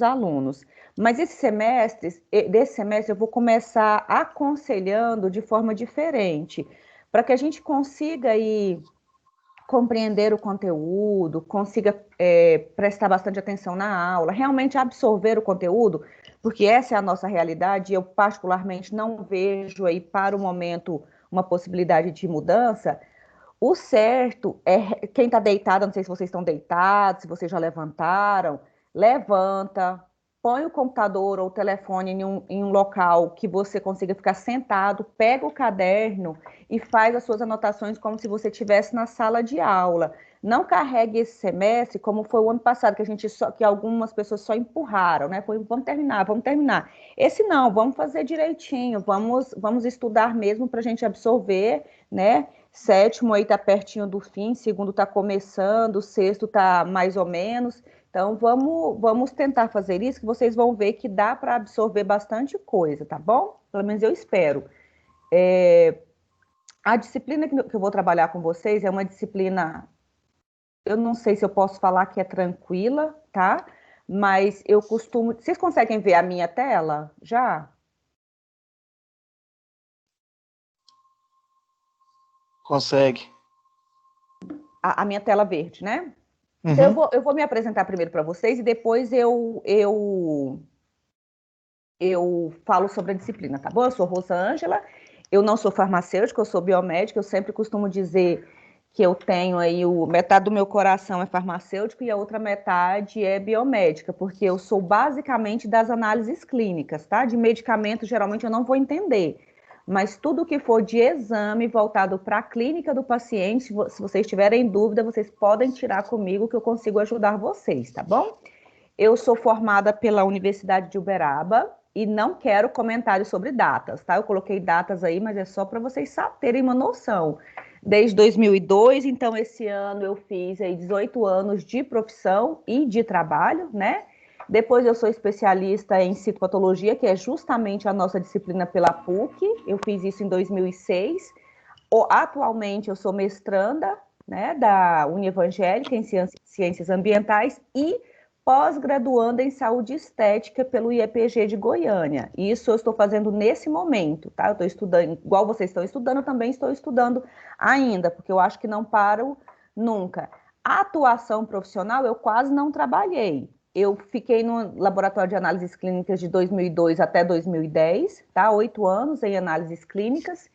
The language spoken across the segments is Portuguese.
alunos. Mas desse semestre eu vou começar aconselhando de forma diferente, para que a gente consiga aí compreender o conteúdo, consiga prestar bastante atenção na aula, realmente absorver o conteúdo, porque essa é a nossa realidade, e eu particularmente não vejo aí para o momento uma possibilidade de mudança. O certo é quem está deitado, não sei se vocês estão deitados, se vocês já levantaram, levanta, põe o computador ou o telefone em um local que você consiga ficar sentado, pega o caderno e faz as suas anotações como se você estivesse na sala de aula. Não carregue esse semestre como foi o ano passado, que algumas pessoas só empurraram, né? Foi, vamos terminar, vamos terminar. Esse não, vamos fazer direitinho, vamos estudar mesmo para a gente absorver, né? Sétimo aí está pertinho do fim, segundo está começando, sexto está mais ou menos. Então, vamos tentar fazer isso, que vocês vão ver que dá para absorver bastante coisa, tá bom? Pelo menos eu espero. A disciplina que eu vou trabalhar com vocês é uma disciplina, eu não sei se eu posso falar que é tranquila, tá? Mas eu costumo. Vocês conseguem ver a minha tela já? Consegue. A minha tela verde, né? Então, Uhum. eu vou me apresentar primeiro para vocês e depois eu falo sobre a disciplina, tá bom? Eu sou Rosângela, eu não sou farmacêutica, eu sou biomédica, eu sempre costumo dizer que eu tenho aí metade do meu coração é farmacêutico e a outra metade é biomédica, porque eu sou basicamente das análises clínicas, tá? De medicamento, geralmente eu não vou entender, mas tudo que for de exame voltado para a clínica do paciente, se vocês tiverem dúvida, vocês podem tirar comigo que eu consigo ajudar vocês, tá bom? Eu sou formada pela Universidade de Uberaba e não quero comentários sobre datas, tá? Eu coloquei datas aí, mas é só para vocês terem uma noção. Desde 2002, então esse ano eu fiz aí 18 anos de profissão e de trabalho, né? Depois eu sou especialista em citopatologia, que é justamente a nossa disciplina pela PUC. Eu fiz isso em 2006. Atualmente eu sou mestranda, né, da Unievangélica em Ciências Ambientais e pós-graduanda em Saúde Estética pelo IEPG de Goiânia. Isso eu estou fazendo nesse momento, tá? Eu estou estudando, igual vocês estão estudando, eu também estou estudando ainda, porque eu acho que não paro nunca. A atuação profissional eu quase não trabalhei. Eu fiquei no laboratório de análises clínicas de 2002 até 2010, tá? 8 anos em análises clínicas.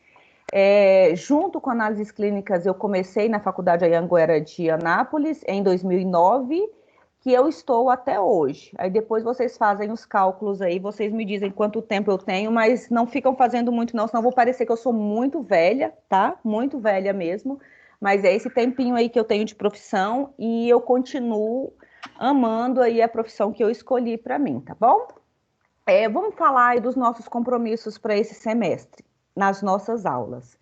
Junto com análises clínicas, eu comecei na Faculdade Anhanguera de Anápolis em 2009, que eu estou até hoje. Aí depois vocês fazem os cálculos aí, vocês me dizem quanto tempo eu tenho, mas não ficam fazendo muito não, senão vou parecer que eu sou muito velha, tá? Muito velha mesmo. Mas é esse tempinho aí que eu tenho de profissão e eu continuo amando aí a profissão que eu escolhi para mim, tá bom? Vamos falar aí dos nossos compromissos para esse semestre, nas nossas aulas.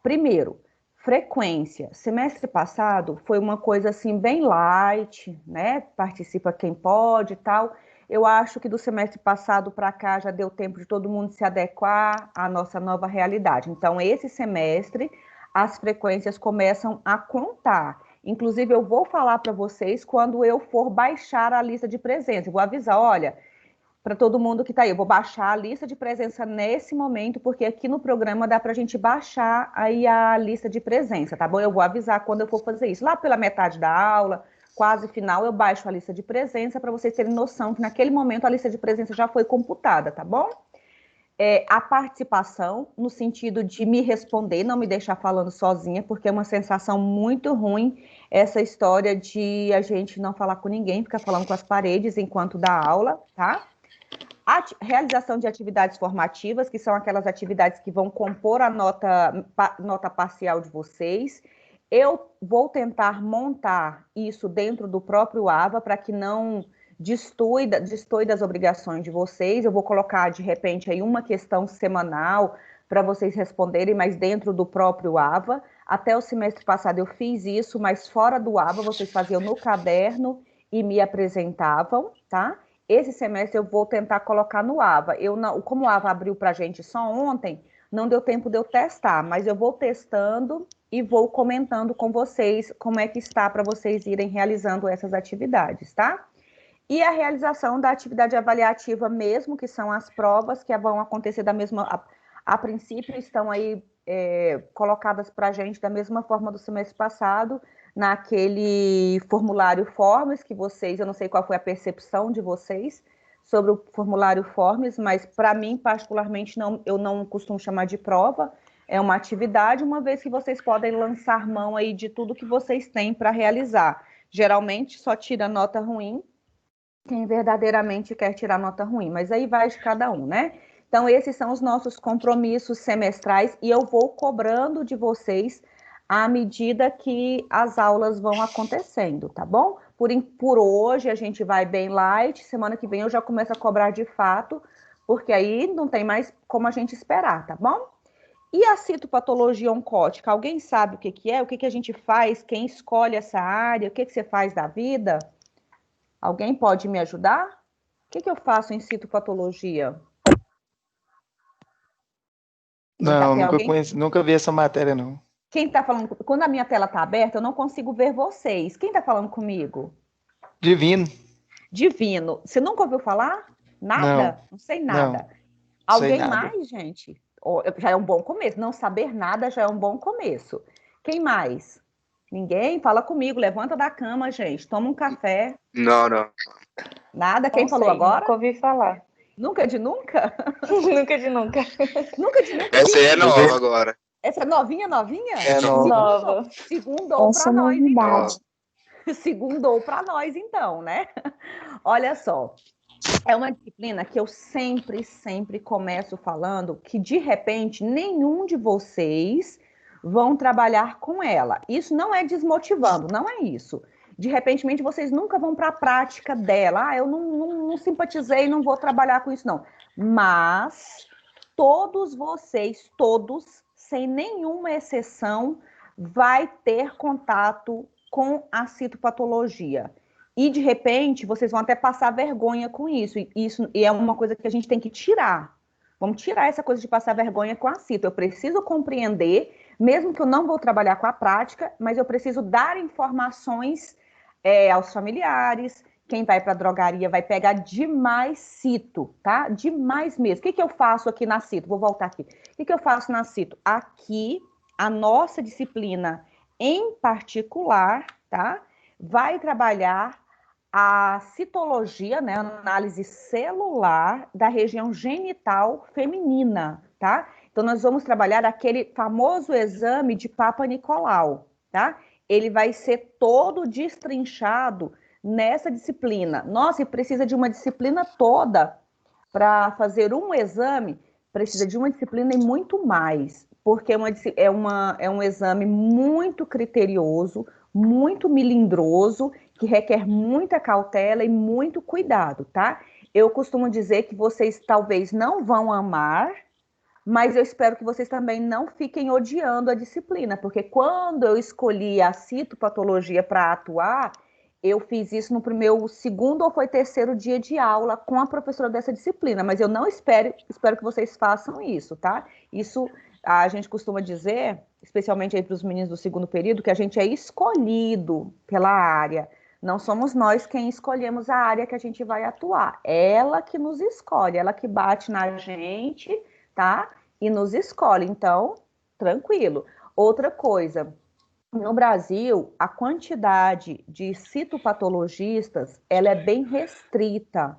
Primeiro, frequência. Semestre passado foi uma coisa assim bem light, né? Participa quem pode e tal. Eu acho que do semestre passado para cá já deu tempo de todo mundo se adequar à nossa nova realidade. Então, esse semestre, as frequências começam a contar. Inclusive, eu vou falar para vocês quando eu for baixar a lista de presença. Eu vou avisar, olha, para todo mundo que está aí. Eu vou baixar a lista de presença nesse momento, porque aqui no programa dá para a gente baixar aí a lista de presença, tá bom? Eu vou avisar quando eu for fazer isso. Lá pela metade da aula, quase final, eu baixo a lista de presença para vocês terem noção que naquele momento a lista de presença já foi computada, tá bom? A participação, no sentido de me responder, não me deixar falando sozinha, porque é uma sensação muito ruim essa história de a gente não falar com ninguém, ficar falando com as paredes enquanto dá aula, tá? Realização de atividades formativas, que são aquelas atividades que vão compor a nota parcial de vocês. Eu vou tentar montar isso dentro do próprio AVA para que não destoie das obrigações de vocês. Eu vou colocar, de repente, aí uma questão semanal para vocês responderem, mas dentro do próprio AVA. Até o semestre passado eu fiz isso, mas fora do AVA, vocês faziam no caderno e me apresentavam, tá? Esse semestre eu vou tentar colocar no AVA. Eu não, como o AVA abriu para a gente só ontem, não deu tempo de eu testar, mas eu vou testando e vou comentando com vocês como é que está para vocês irem realizando essas atividades, tá? e a realização da atividade avaliativa mesmo, que são as provas que vão acontecer da mesma... A princípio, estão aí colocadas para a gente da mesma forma do semestre passado, naquele formulário Forms que vocês, eu não sei qual foi a percepção de vocês sobre o formulário Forms, mas para mim, particularmente, eu não costumo chamar de prova, é uma atividade, uma vez que vocês podem lançar mão aí de tudo que vocês têm para realizar. Geralmente, só tira nota ruim quem verdadeiramente quer tirar nota ruim, mas aí vai de cada um, né? Então, esses são os nossos compromissos semestrais e eu vou cobrando de vocês à medida que as aulas vão acontecendo, tá bom? Por hoje a gente vai bem light, semana que vem eu já começo a cobrar de fato, porque aí não tem mais como a gente esperar, tá bom? E a citopatologia oncótica, alguém sabe o que é? O que a gente faz? Quem escolhe essa área? O que você faz da vida? Alguém pode me ajudar? O que eu faço em citopatologia? Não, Tem nunca alguém? conheci, nunca vi essa matéria, não. Quem está falando? Quando a minha tela está aberta, eu não consigo ver vocês. Quem está falando comigo? Divino. Divino. Você nunca ouviu falar? Não, Nada? Não sei não, nada. sei Alguém nada. mais, gente? Já é um bom começo. Não saber nada já é um bom começo. Quem mais? Ninguém? Fala comigo. Levanta da cama, gente. Toma um café. Não, não. Nada? Quem Não falou sei, agora? nunca ouvi falar. Nunca de nunca? Nunca de nunca. Nunca de nunca. Essa aí é Gente, nova agora. essa é novinha, novinha? É nova. Nova. Segundou Essa para nós, novidade. segundou para nós, então, né? Olha só, é uma disciplina que eu sempre começo falando que, de repente, nenhum de vocês vão trabalhar com ela. Isso não é desmotivando, não é isso. De repente, vocês nunca vão para a prática dela. Ah, eu não simpatizei, não vou trabalhar com isso, não. Mas todos vocês, todos, sem nenhuma exceção, vai ter contato com a citopatologia. E, de repente, vocês vão até passar vergonha com isso. E é uma coisa que a gente tem que tirar. Vamos tirar essa coisa de passar vergonha com a cito. Eu preciso compreender, mesmo que eu não vou trabalhar com a prática, mas eu preciso dar informações aos familiares. Quem vai para a drogaria vai pegar demais cito, tá? Demais mesmo. O que eu faço aqui na cito? Vou voltar aqui. O que eu faço na cito? Aqui, a nossa disciplina em particular, tá? Vai trabalhar a citologia, né, a análise celular da região genital feminina, tá? Então, nós vamos trabalhar aquele famoso exame de Papa Nicolau, tá? Ele vai ser todo destrinchado nessa disciplina. Nossa, e precisa de uma disciplina toda para fazer um exame, precisa de uma disciplina e muito mais, porque é um exame muito criterioso, muito melindroso, que requer muita cautela e muito cuidado, tá? Eu costumo dizer que vocês talvez não vão amar, mas eu espero que vocês também não fiquem odiando a disciplina, porque quando eu escolhi a citopatologia para atuar, eu fiz isso no meu segundo ou foi terceiro dia de aula com a professora dessa disciplina, mas eu não espero que vocês façam isso, tá? Isso a gente costuma dizer, especialmente aí para os meninos do segundo período, que a gente é escolhido pela área. Não somos nós quem escolhemos a área que a gente vai atuar. Ela que nos escolhe, ela que bate na gente, tá? E nos escolhe. Então, tranquilo. Outra coisa, no Brasil, a quantidade de citopatologistas, ela é bem restrita.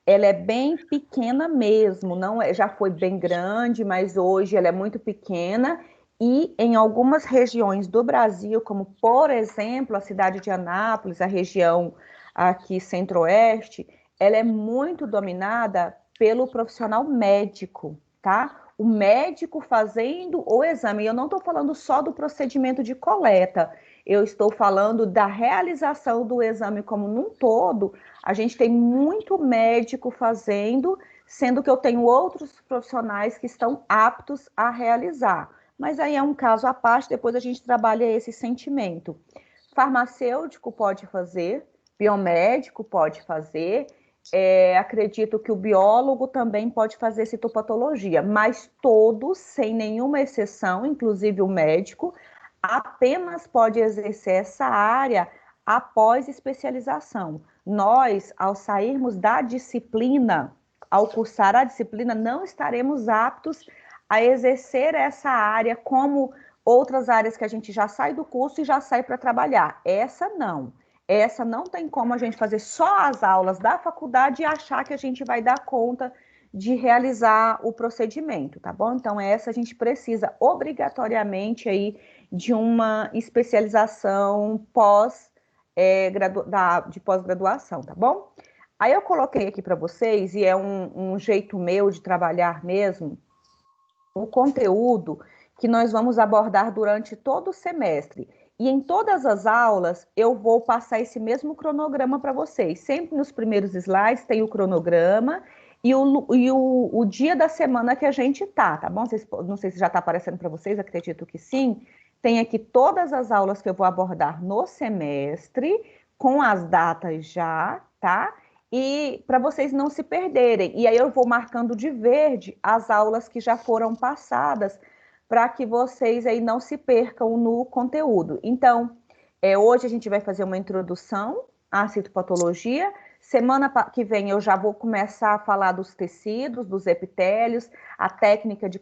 Ela é bem pequena mesmo, não já foi bem grande, mas hoje ela é muito pequena. E em algumas regiões do Brasil, como, por exemplo, a cidade de Anápolis, a região aqui centro-oeste, ela é muito dominada pelo profissional médico, tá? O médico fazendo o exame. Eu não estou falando só do procedimento de coleta, eu estou falando da realização do exame como num todo. A gente tem muito médico fazendo, sendo que eu tenho outros profissionais que estão aptos a realizar. Mas aí é um caso à parte, depois a gente trabalha esse sentimento. Farmacêutico pode fazer, biomédico pode fazer, acredito que o biólogo também pode fazer citopatologia, mas todos, sem nenhuma exceção, inclusive o médico, apenas pode exercer essa área após especialização. nós, ao sairmos da disciplina, ao cursar a disciplina, não estaremos aptos a exercer essa área como outras áreas que a gente já sai do curso e já sai para trabalhar. Essa não tem como a gente fazer só as aulas da faculdade e achar que a gente vai dar conta de realizar o procedimento, tá bom? Então, essa a gente precisa obrigatoriamente aí de uma especialização de pós-graduação, tá bom? Aí eu coloquei aqui para vocês, e é um jeito meu de trabalhar mesmo, o conteúdo que nós vamos abordar durante todo o semestre. E em todas as aulas, eu vou passar esse mesmo cronograma para vocês. Sempre nos primeiros slides tem o cronograma e o dia da semana que a gente tá bom? Não sei se já está aparecendo para vocês, acredito que sim. Tem aqui todas as aulas que eu vou abordar no semestre, com as datas já, tá? E para vocês não se perderem. E aí eu vou marcando de verde as aulas que já foram passadas, para que vocês aí não se percam no conteúdo. Então, hoje a gente vai fazer uma introdução à citopatologia. Semana que vem eu já vou começar a falar dos tecidos, dos epitélios, a técnica de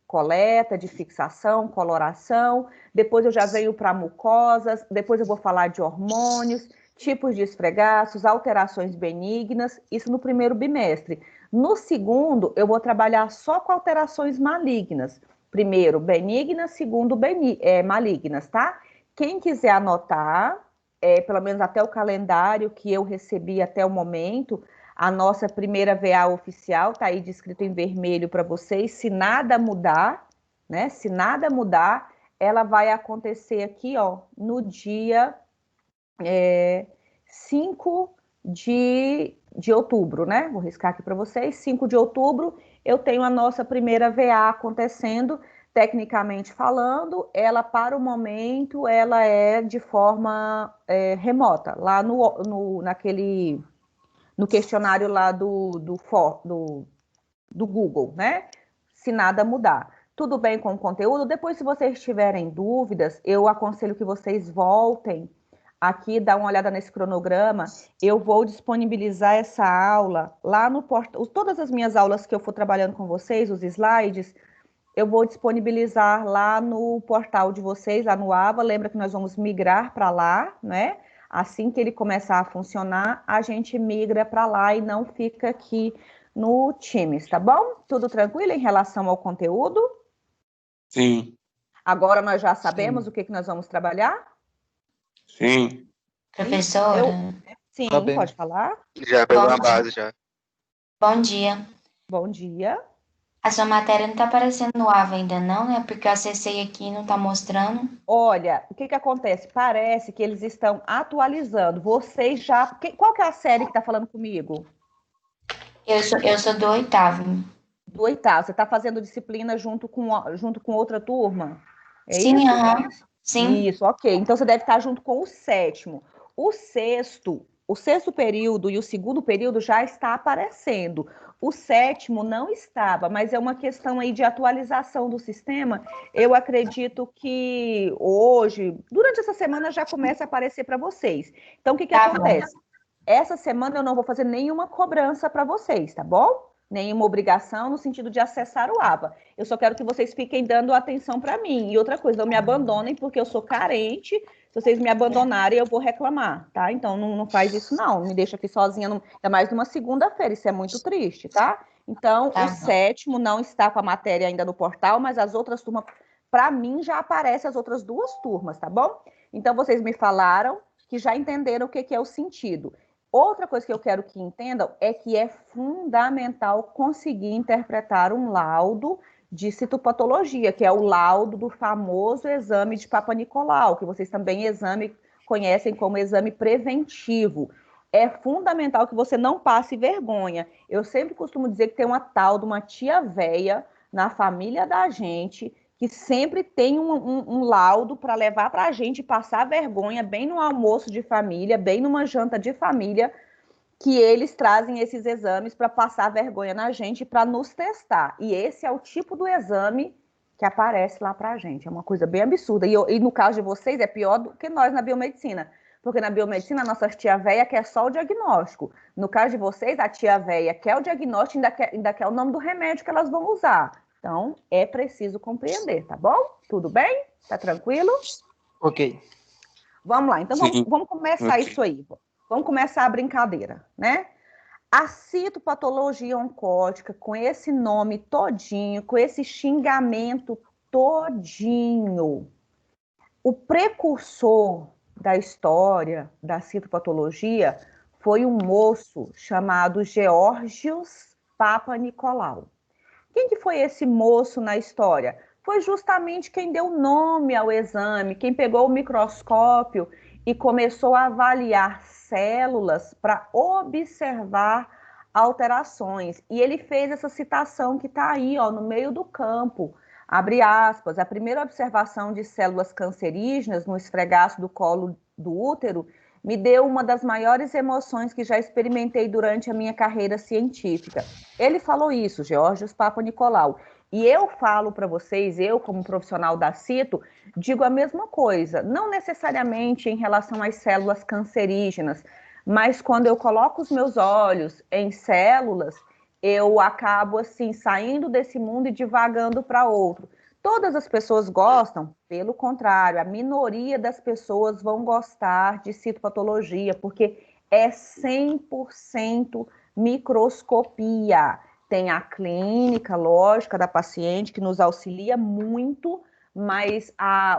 coleta, de fixação, coloração. Depois eu já venho para mucosas, depois eu vou falar de hormônios, tipos de esfregaços, alterações benignas, isso no primeiro bimestre. No segundo, eu vou trabalhar só com alterações malignas. Primeiro, benignas, segundo, malignas, tá? Quem quiser anotar, pelo menos até o calendário que eu recebi até o momento, a nossa primeira VA oficial tá aí descrito em vermelho para vocês. Se nada mudar, né? Se nada mudar, ela vai acontecer aqui, ó, no dia 5 de outubro, né? Vou riscar aqui para vocês. 5 de outubro, eu tenho a nossa primeira VA acontecendo. Tecnicamente falando, ela, para o momento, ela é de forma remota, lá no questionário lá do Google, né? Se nada mudar. Tudo bem com o conteúdo? Depois, se vocês tiverem dúvidas, eu aconselho que vocês voltem aqui, dá uma olhada nesse cronograma. Eu vou disponibilizar essa aula lá no portal. Todas as minhas aulas que eu for trabalhando com vocês, os slides, eu vou disponibilizar lá no portal de vocês, lá no Ava. Lembra que nós vamos migrar para lá, né? Assim que ele começar a funcionar, a gente migra para lá e não fica aqui no Teams, tá bom? Tudo tranquilo em relação ao conteúdo? Sim. Agora nós já sabemos o que nós vamos trabalhar? Sim. Professora? Sim, Tá bem. pode falar? Já pegou a base, já. Bom dia. Bom dia. A sua matéria não está aparecendo no AVA ainda não, né? Porque eu acessei aqui e não está mostrando. Olha, o que acontece? Parece que eles estão atualizando. Vocês já... Qual que é a série que está falando comigo? Eu sou do 8º. Do 8º. Você está fazendo disciplina junto com outra turma? Sim, isso? Sim. Isso, ok. Então você deve estar junto com o 7º. O sexto período e o segundo período já está aparecendo. O 7º não estava, mas é uma questão aí de atualização do sistema. Eu acredito que hoje, durante essa semana, já começa a aparecer para vocês. Então, o que acontece? Essa semana eu não vou fazer nenhuma cobrança para vocês, tá bom? Nenhuma obrigação no sentido de acessar o ABA. Eu só quero que vocês fiquem dando atenção para mim. E outra coisa, não me abandonem, porque eu sou carente. Se vocês me abandonarem, eu vou reclamar, tá? Então, não faz isso, não. Me deixa aqui sozinha, ainda mais numa segunda-feira. Isso é muito triste, tá? Então, o 7º não está com a matéria ainda no portal, mas as outras turmas, para mim, já aparecem as outras 2 turmas, tá bom? Então, vocês me falaram que já entenderam o que é o sentido. Outra coisa que eu quero que entendam é que é fundamental conseguir interpretar um laudo de citopatologia, que é o laudo do famoso exame de Papa Nicolau, que vocês também conhecem como exame preventivo. É fundamental que você não passe vergonha. Eu sempre costumo dizer que tem uma tal de uma tia véia na família da gente que sempre tem um laudo para levar para a gente passar vergonha bem no almoço de família, bem numa janta de família, que eles trazem esses exames para passar vergonha na gente, para nos testar. E esse é o tipo do exame que aparece lá para a gente. É uma coisa bem absurda. E no caso de vocês, é pior do que nós na biomedicina. Porque na biomedicina, a nossa tia véia quer só o diagnóstico. No caso de vocês, a tia véia quer o diagnóstico e ainda quer o nome do remédio que elas vão usar. Então, é preciso compreender, tá bom? Tudo bem? Tá tranquilo? Ok. Vamos lá, então vamos começar Ok. isso aí. Vamos começar a brincadeira, né? A citopatologia oncótica, com esse nome todinho, com esse xingamento todinho, o precursor da história da citopatologia foi um moço chamado Geórgios Papanicolaou. Quem que foi esse moço na história? Foi justamente quem deu nome ao exame, quem pegou o microscópio e começou a avaliar células para observar alterações. E ele fez essa citação que está aí, ó, no meio do campo. Abre aspas, a primeira observação de células cancerígenas no esfregaço do colo do útero me deu uma das maiores emoções que já experimentei durante a minha carreira científica. Ele falou isso, Geórgios Papanicolaou. E eu falo para vocês, eu como profissional da cito, digo a mesma coisa, não necessariamente em relação às células cancerígenas, mas quando eu coloco os meus olhos em células, eu acabo assim saindo desse mundo e divagando para outro. Todas as pessoas gostam, pelo contrário, a minoria das pessoas vão gostar de citopatologia, porque é 100% microscopia. Tem a clínica, lógica da paciente, que nos auxilia muito, mas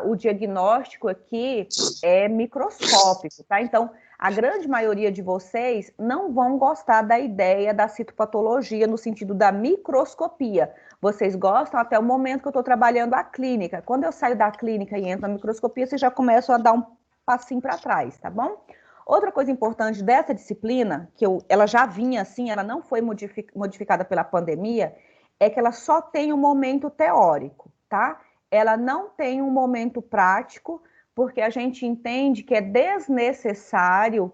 o diagnóstico aqui é microscópico, tá? Então, a grande maioria de vocês não vão gostar da ideia da citopatologia no sentido da microscopia. Vocês gostam até o momento que eu estou trabalhando a clínica. Quando eu saio da clínica e entro na microscopia, vocês já começam a dar um passinho para trás, tá bom? Outra coisa importante dessa disciplina, ela já vinha assim, ela não foi modificada pela pandemia, é que ela só tem um momento teórico, tá? Ela não tem um momento prático, porque a gente entende que é desnecessário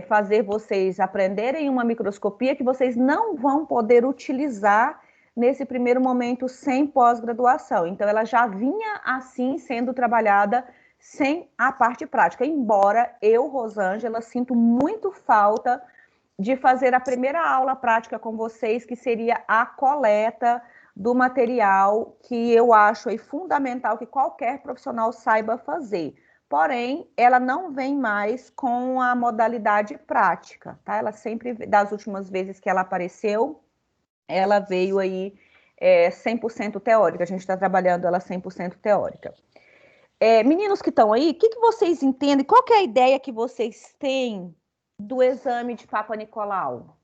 fazer vocês aprenderem uma microscopia que vocês não vão poder utilizar nesse primeiro momento sem pós-graduação. Então, ela já vinha assim sendo trabalhada sem a parte prática, embora eu, Rosângela, sinto muito falta de fazer a primeira aula prática com vocês, que seria a coleta do material, que eu acho aí fundamental que qualquer profissional saiba fazer. Porém, ela não vem mais com a modalidade prática, tá? Ela sempre, das últimas vezes que ela apareceu, ela veio aí 100% teórica, a gente está trabalhando ela 100% teórica. Meninos que estão aí, o que vocês entendem? Qual que é a ideia que vocês têm do exame de Papanicolaou?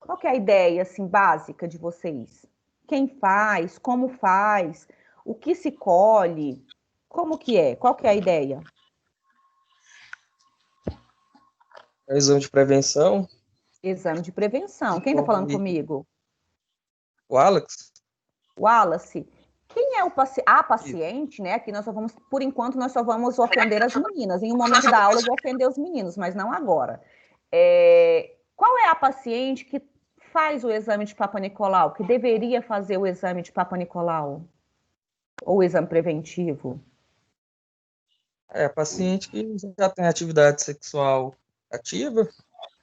Qual que é a ideia, assim, básica de vocês? Quem faz? Como faz? O que se colhe? Como que é? Qual que é a ideia? É o exame de prevenção. Exame de prevenção. Quem está falando comigo? O Alex. Wallace. Quem é a paciente, né? Aqui nós só vamos, por enquanto, nós só vamos ofender as meninas. Em um momento da aula eu vou ofender os meninos, mas não agora. Qual é a paciente que faz o exame de Papanicolaou, que deveria fazer o exame de Papanicolaou? Ou o exame preventivo? É a paciente que já tem atividade sexual ativa.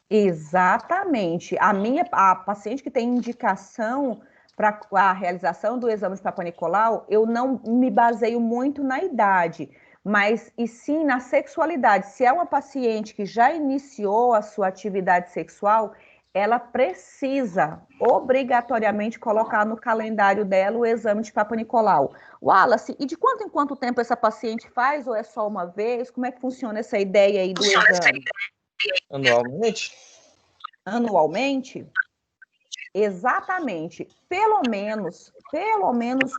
Exatamente. A paciente que tem indicação para a realização do exame de Papanicolaou, eu não me baseio muito na idade, mas e sim na sexualidade. Se é uma paciente que já iniciou a sua atividade sexual, ela precisa obrigatoriamente colocar no calendário dela o exame de Papanicolaou. Wallace, e de quanto em quanto tempo essa paciente faz, ou é só uma vez? Como é que funciona essa ideia aí do exame? Anualmente? Anualmente? Exatamente. Pelo menos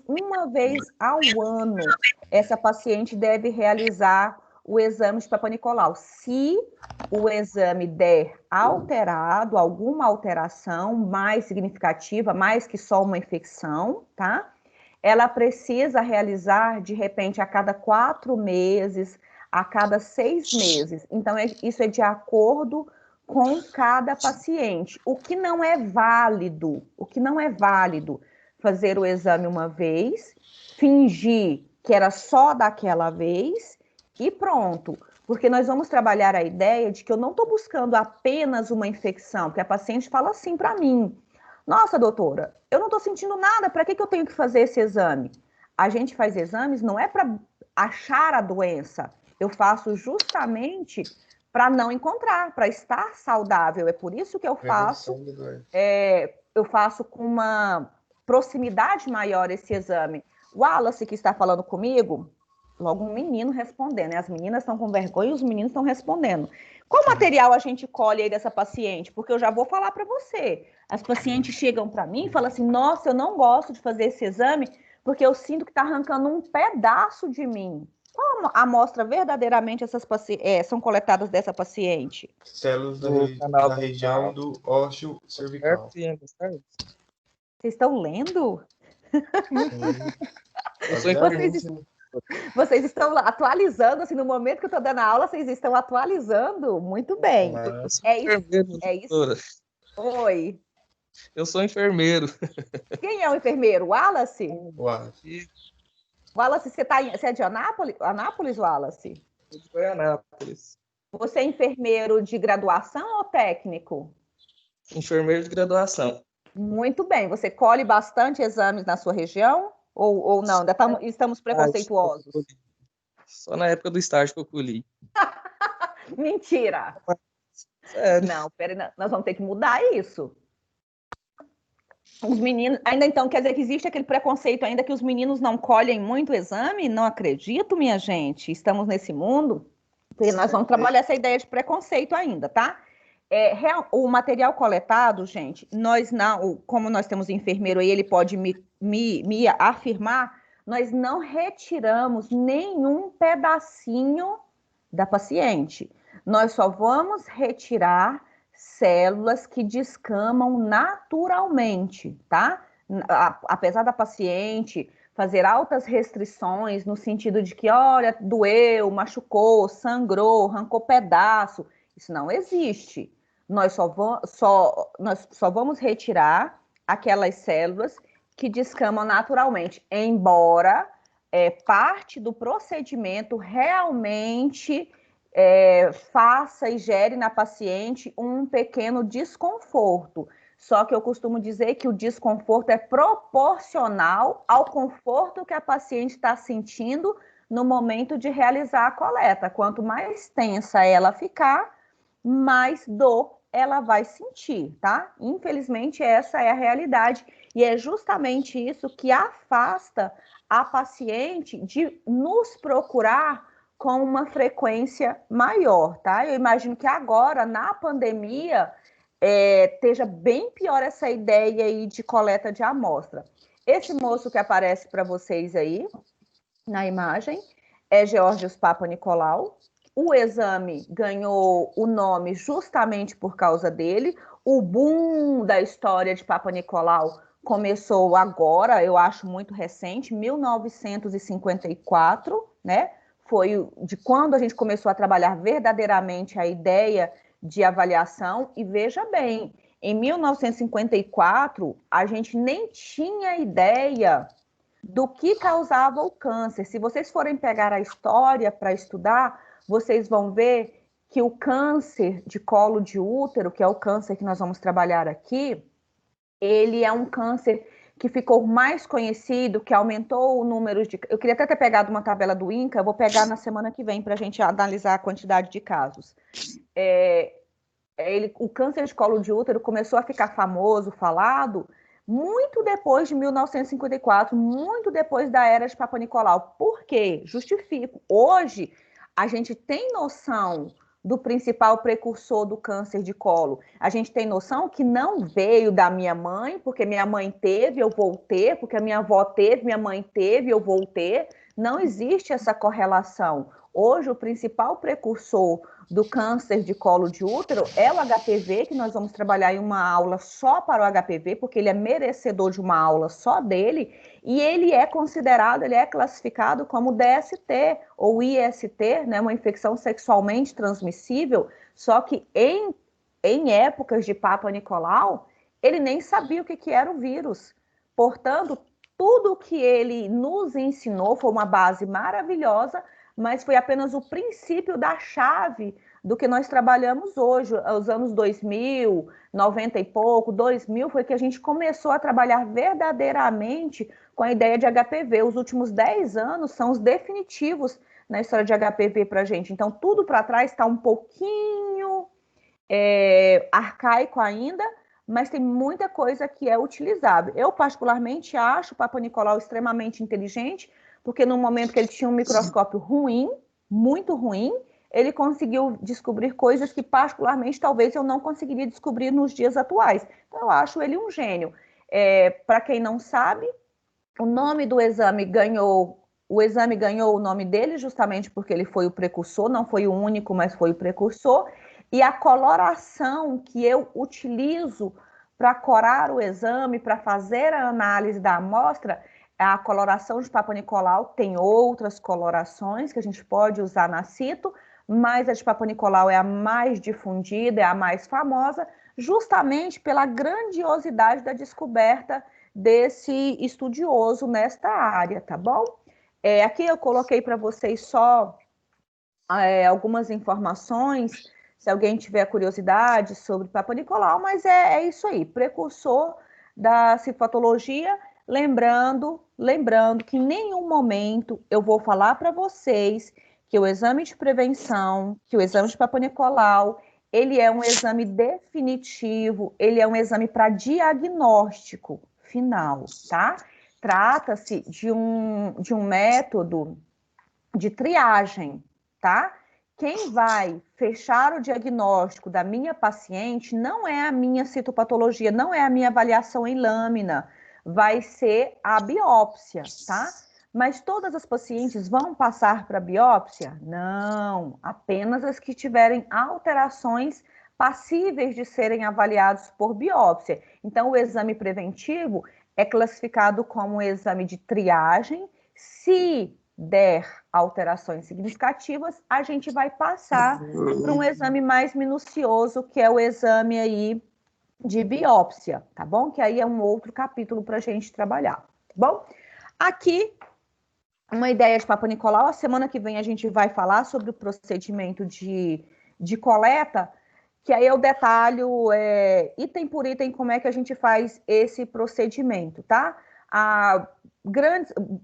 uma vez ao ano, essa paciente deve realizar o exame de Papanicolaou. Se o exame der alterado, alguma alteração mais significativa, mais que só uma infecção, tá? Ela precisa realizar, de repente, a cada 4 meses, a cada 6 meses. Então, isso é de acordo com cada paciente. O que não é válido fazer o exame uma vez, fingir que era só daquela vez e pronto. Porque nós vamos trabalhar a ideia de que eu não estou buscando apenas uma infecção, porque a paciente fala assim para mim: nossa, doutora, eu não estou sentindo nada, para que eu tenho que fazer esse exame? A gente faz exames não é para achar a doença, eu faço justamente para não encontrar, para estar saudável. É por isso que eu faço com uma proximidade maior esse exame. O Wallace, que está falando comigo, logo um menino respondendo, né? As meninas estão com vergonha e os meninos estão respondendo. Qual material a gente colhe aí dessa paciente? Porque eu já vou falar para você. As pacientes chegam para mim e falam assim: nossa, eu não gosto de fazer esse exame porque eu sinto que está arrancando um pedaço de mim. Qual amostra verdadeiramente são coletadas dessa paciente? Células da região do ósseo cervical. Vocês estão lendo? Vocês estão atualizando, assim, no momento que eu estou dando a aula, vocês estão atualizando? Muito bem. É isso. Oi. Eu sou enfermeiro. Quem é o enfermeiro? Wallace? Wallace. Wallace, você é de Anápolis, Wallace? De Goianápolis. Você é enfermeiro de graduação ou técnico? Enfermeiro de graduação. Muito bem. Você colhe bastante exames na sua região? Ou não? Estamos preconceituosos? Só na época do estágio que eu colhi. Mentira! Sério? Não, pera, nós vamos ter que mudar isso. Os meninos, ainda então, quer dizer que existe aquele preconceito ainda que os meninos não colhem muito exame? Não acredito, minha gente. Estamos nesse mundo. E nós vamos trabalhar essa ideia de preconceito ainda, tá? O material coletado, gente, nós não, como nós temos enfermeiro aí, ele pode me afirmar, nós não retiramos nenhum pedacinho da paciente. Nós só vamos retirar células que descamam naturalmente, tá? Apesar da paciente fazer altas restrições no sentido de que, olha, doeu, machucou, sangrou, arrancou pedaço, isso não existe. Nós só vamos retirar aquelas células que descamam naturalmente, embora parte do procedimento realmente faça e gere na paciente um pequeno desconforto. Só que eu costumo dizer que o desconforto é proporcional ao conforto que a paciente está sentindo no momento de realizar a coleta. Quanto mais tensa ela ficar, mais dor ela vai sentir, tá? Infelizmente, essa é a realidade. E é justamente isso que afasta a paciente de nos procurar com uma frequência maior, tá? Eu imagino que agora, na pandemia, esteja bem pior essa ideia aí de coleta de amostra. Esse moço que aparece para vocês aí, na imagem, é Geórgios Papanicolau. O exame ganhou o nome justamente por causa dele. O boom da história de Papanicolau começou agora, eu acho muito recente, 1954, né? Foi de quando a gente começou a trabalhar verdadeiramente a ideia de avaliação. E veja bem, em 1954, a gente nem tinha ideia do que causava o câncer. Se vocês forem pegar a história para estudar, vocês vão ver que o câncer de colo de útero, que é o câncer que nós vamos trabalhar aqui, ele é um câncer que ficou mais conhecido, que aumentou o número de... Eu queria até ter pegado uma tabela do INCA, eu vou pegar na semana que vem para a gente analisar a quantidade de casos. O câncer de colo de útero começou a ficar famoso, falado, muito depois de 1954, muito depois da era de Papanicolau. Por quê? Justifico. Hoje, a gente tem noção do principal precursor do câncer de colo. A gente tem noção que não veio da minha mãe, porque minha mãe teve, eu vou ter, porque a minha avó teve, minha mãe teve, eu vou ter. Não existe essa correlação. Hoje, o principal precursor do câncer de colo de útero é o HPV, que nós vamos trabalhar em uma aula só para o HPV, porque ele é merecedor de uma aula só dele, e ele é considerado, ele é classificado como DST ou IST, né, uma infecção sexualmente transmissível, só que em épocas de Papanicolau, ele nem sabia o que era o vírus. Portanto, tudo que ele nos ensinou foi uma base maravilhosa, mas foi apenas o princípio da chave do que nós trabalhamos hoje. Os anos 2000, 90 e pouco, 2000, foi que a gente começou a trabalhar verdadeiramente com a ideia de HPV. Os últimos 10 anos são os definitivos na história de HPV para a gente. Então, tudo para trás está um pouquinho arcaico ainda, mas tem muita coisa que é utilizável. Eu, particularmente, acho o Papa Nicolau extremamente inteligente, porque no momento que ele tinha um microscópio ruim, muito ruim, ele conseguiu descobrir coisas que, particularmente, talvez eu não conseguiria descobrir nos dias atuais. Então, eu acho ele um gênio. Para quem não sabe, o nome do exame ganhou o nome dele justamente porque ele foi o precursor, não foi o único, mas foi o precursor. E a coloração que eu utilizo para corar o exame, para fazer a análise da amostra, a coloração de Papa Nicolau. Tem outras colorações que a gente pode usar na cito, mas a de Papa Nicolau é a mais difundida, é a mais famosa, justamente pela grandiosidade da descoberta desse estudioso nesta área, tá bom? Aqui eu coloquei para vocês só algumas informações, se alguém tiver curiosidade sobre Papa Nicolau, mas é isso aí, precursor da citopatologia. Lembrando que em nenhum momento eu vou falar para vocês que o exame de prevenção, que o exame de Papa Nicolau, ele é um exame definitivo, ele é um exame para diagnóstico final, tá? Trata-se de um método de triagem, tá? Quem vai fechar o diagnóstico da minha paciente não é a minha citopatologia, não é a minha avaliação em lâmina, vai ser a biópsia, tá? Mas todas as pacientes vão passar para biópsia? Não, apenas as que tiverem alterações passíveis de serem avaliados por biópsia. Então, o exame preventivo é classificado como um exame de triagem. Se der alterações significativas, a gente vai passar para um exame mais minucioso, que é o exame aí de biópsia, tá bom? Que aí é um outro capítulo para a gente trabalhar, tá bom? Aqui, uma ideia de Papa Nicolau. A semana que vem a gente vai falar sobre o procedimento de coleta, que aí eu detalho item por item como é que a gente faz esse procedimento, tá?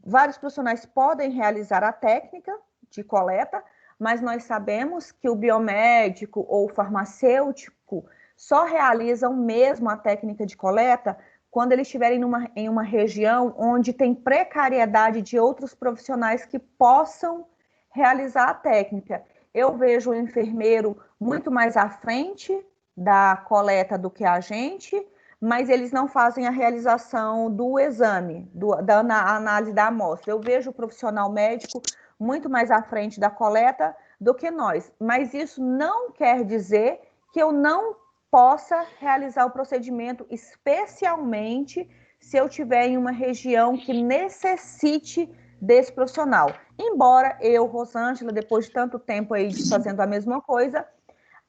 Vários profissionais podem realizar a técnica de coleta, mas nós sabemos que o biomédico ou o farmacêutico só realizam mesmo a técnica de coleta quando eles estiverem em uma região onde tem precariedade de outros profissionais que possam realizar a técnica. Eu vejo o enfermeiro muito mais à frente da coleta do que a gente, mas eles não fazem a realização do exame, da análise da amostra. Eu vejo o profissional médico muito mais à frente da coleta do que nós, mas isso não quer dizer que eu não possa realizar o procedimento, especialmente se eu tiver em uma região que necessite desse profissional. Embora eu, Rosângela, depois de tanto tempo aí fazendo a mesma coisa,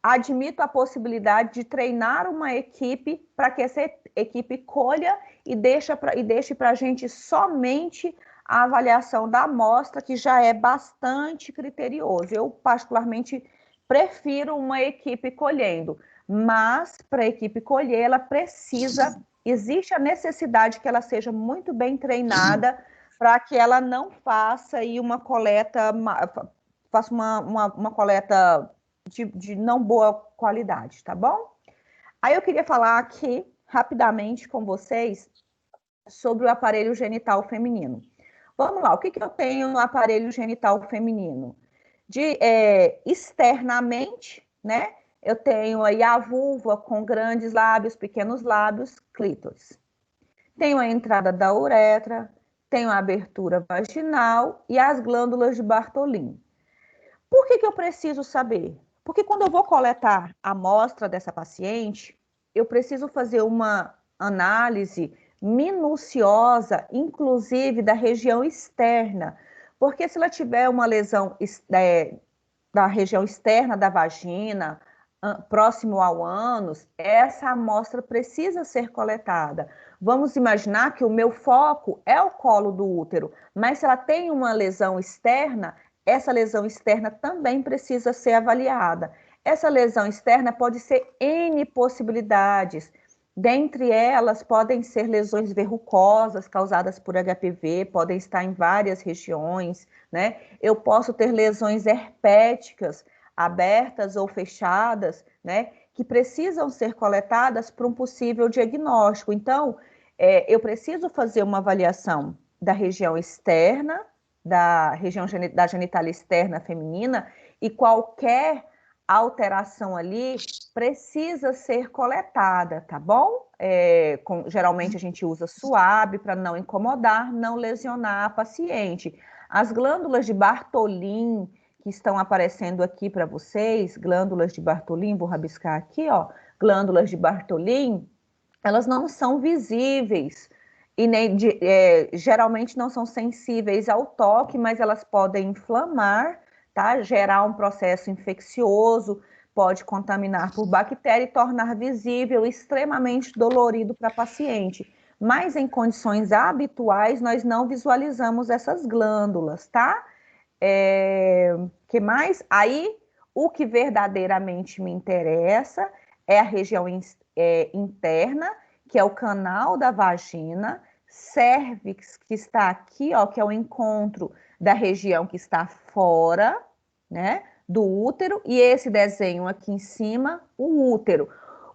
admito a possibilidade de treinar uma equipe para que essa equipe colha e deixe para a gente somente a avaliação da amostra, que já é bastante criterioso. Eu, particularmente, prefiro uma equipe colhendo, mas para a equipe colher, ela existe a necessidade que ela seja muito bem treinada para que ela não faça aí uma coleta, faça uma coleta de não boa qualidade, tá bom? Aí eu queria falar aqui, rapidamente, com vocês, sobre o aparelho genital feminino. Vamos lá, o que eu tenho no aparelho genital feminino? Externamente, né? Eu tenho aí a vulva com grandes lábios, pequenos lábios, clítoris. Tenho a entrada da uretra, tenho a abertura vaginal e as glândulas de Bartolin. Por que eu preciso saber? Porque quando eu vou coletar a amostra dessa paciente, eu preciso fazer uma análise minuciosa, inclusive da região externa, porque se ela tiver uma lesão da região externa da vagina, próximo ao ânus, essa amostra precisa ser coletada. Vamos imaginar que o meu foco é o colo do útero, mas se ela tem uma lesão externa, essa lesão externa também precisa ser avaliada. Essa lesão externa pode ser N possibilidades. Dentre elas, podem ser lesões verrucosas causadas por HPV, podem estar em várias regiões, né? Eu posso ter lesões herpéticas, abertas ou fechadas, né? Que precisam ser coletadas para um possível diagnóstico. Então, eu preciso fazer uma avaliação da região externa, da genitália externa feminina, e qualquer alteração ali precisa ser coletada, tá bom? Geralmente a gente usa suave para não incomodar, não lesionar a paciente. As glândulas de Bartholin que estão aparecendo aqui para vocês, glândulas de Bartholin, vou rabiscar aqui, ó, glândulas de Bartholin, elas não são visíveis e nem geralmente não são sensíveis ao toque, mas elas podem inflamar, tá? Gerar um processo infeccioso, pode contaminar por bactéria e tornar visível extremamente dolorido para a paciente. Mas em condições habituais, nós não visualizamos essas glândulas, tá? Que mais? Aí, o que verdadeiramente me interessa é a região interna, que é o canal da vagina, cérvix, que está aqui, ó, que é o encontro da região que está fora, né, do útero, e esse desenho aqui em cima, o útero.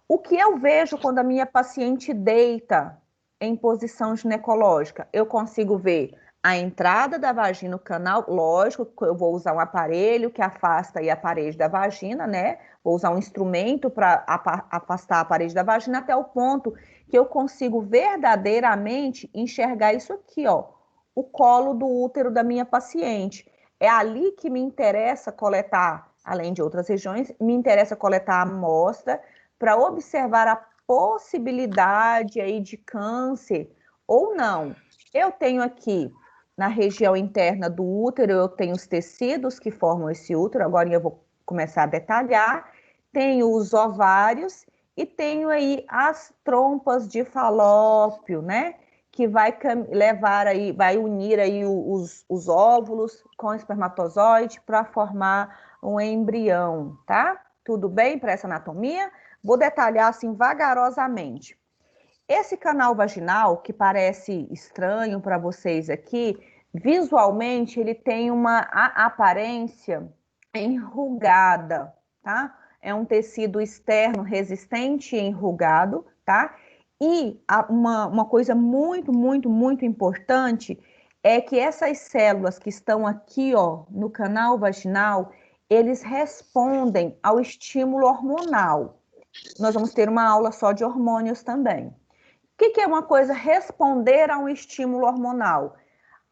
O que eu vejo quando a minha paciente deita em posição ginecológica? Eu consigo ver a entrada da vagina, o canal, lógico, eu vou usar um aparelho que afasta aí a parede da vagina, né? Vou usar um instrumento para afastar a parede da vagina até o ponto que eu consigo verdadeiramente enxergar isso aqui, ó, o colo do útero da minha paciente. É ali que me interessa coletar, além de outras regiões, me interessa coletar a amostra para observar a possibilidade aí de câncer ou não. Eu tenho aqui, na região interna do útero, eu tenho os tecidos que formam esse útero, agora eu vou começar a detalhar, tenho os ovários e tenho aí as trompas de falópio, né? Que vai levar aí, vai unir aí os óvulos com o espermatozoide para formar um embrião, tá? Tudo bem para essa anatomia? Vou detalhar assim vagarosamente. Esse canal vaginal, que parece estranho para vocês aqui, visualmente ele tem uma aparência enrugada, tá? É um tecido externo resistente e enrugado, tá? E uma coisa muito, muito, muito importante é que essas células que estão aqui, ó, no canal vaginal, eles respondem ao estímulo hormonal. Nós vamos ter uma aula só de hormônios também. O que é uma coisa responder a um estímulo hormonal?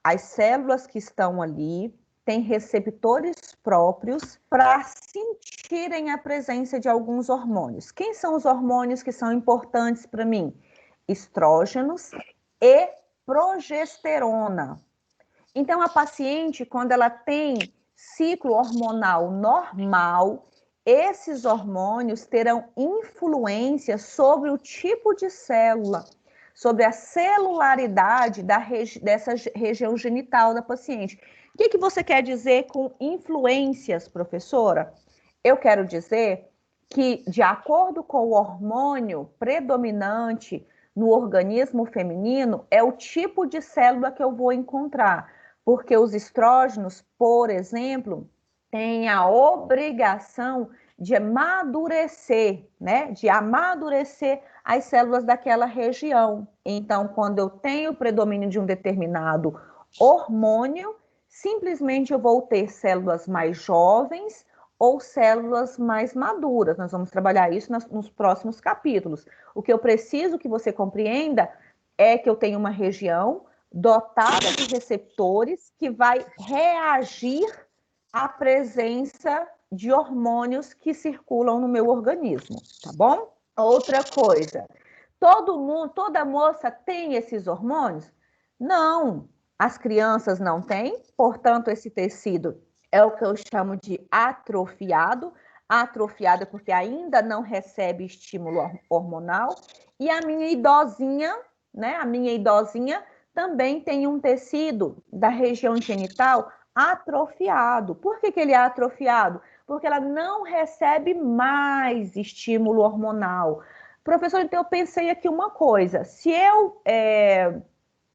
As células que estão ali têm receptores próprios para sentirem a presença de alguns hormônios. Quem são os hormônios que são importantes para mim? Estrógenos e progesterona. Então, a paciente, quando ela tem ciclo hormonal normal, esses hormônios terão influência sobre o tipo de célula, sobre a celularidade dessa região genital da paciente. O que você quer dizer com influências, professora? Eu quero dizer que, de acordo com o hormônio predominante no organismo feminino, é o tipo de célula que eu vou encontrar. Porque os estrógenos, por exemplo, têm a obrigação de amadurecer, né? De amadurecer as células daquela região. Então, quando eu tenho o predomínio de um determinado hormônio, simplesmente eu vou ter células mais jovens ou células mais maduras. Nós vamos trabalhar isso nos próximos capítulos. O que eu preciso que você compreenda é que eu tenho uma região dotada de receptores que vai reagir à presença de hormônios que circulam no meu organismo, tá bom? Outra coisa, toda moça tem esses hormônios? Não, as crianças não têm, portanto, esse tecido é o que eu chamo de atrofiado. Atrofiado porque ainda não recebe estímulo hormonal. E a minha idosinha, né? A minha idosinha também tem um tecido da região genital atrofiado. Por que ele é atrofiado? Porque ela não recebe mais estímulo hormonal. Professor, então eu pensei aqui uma coisa, se eu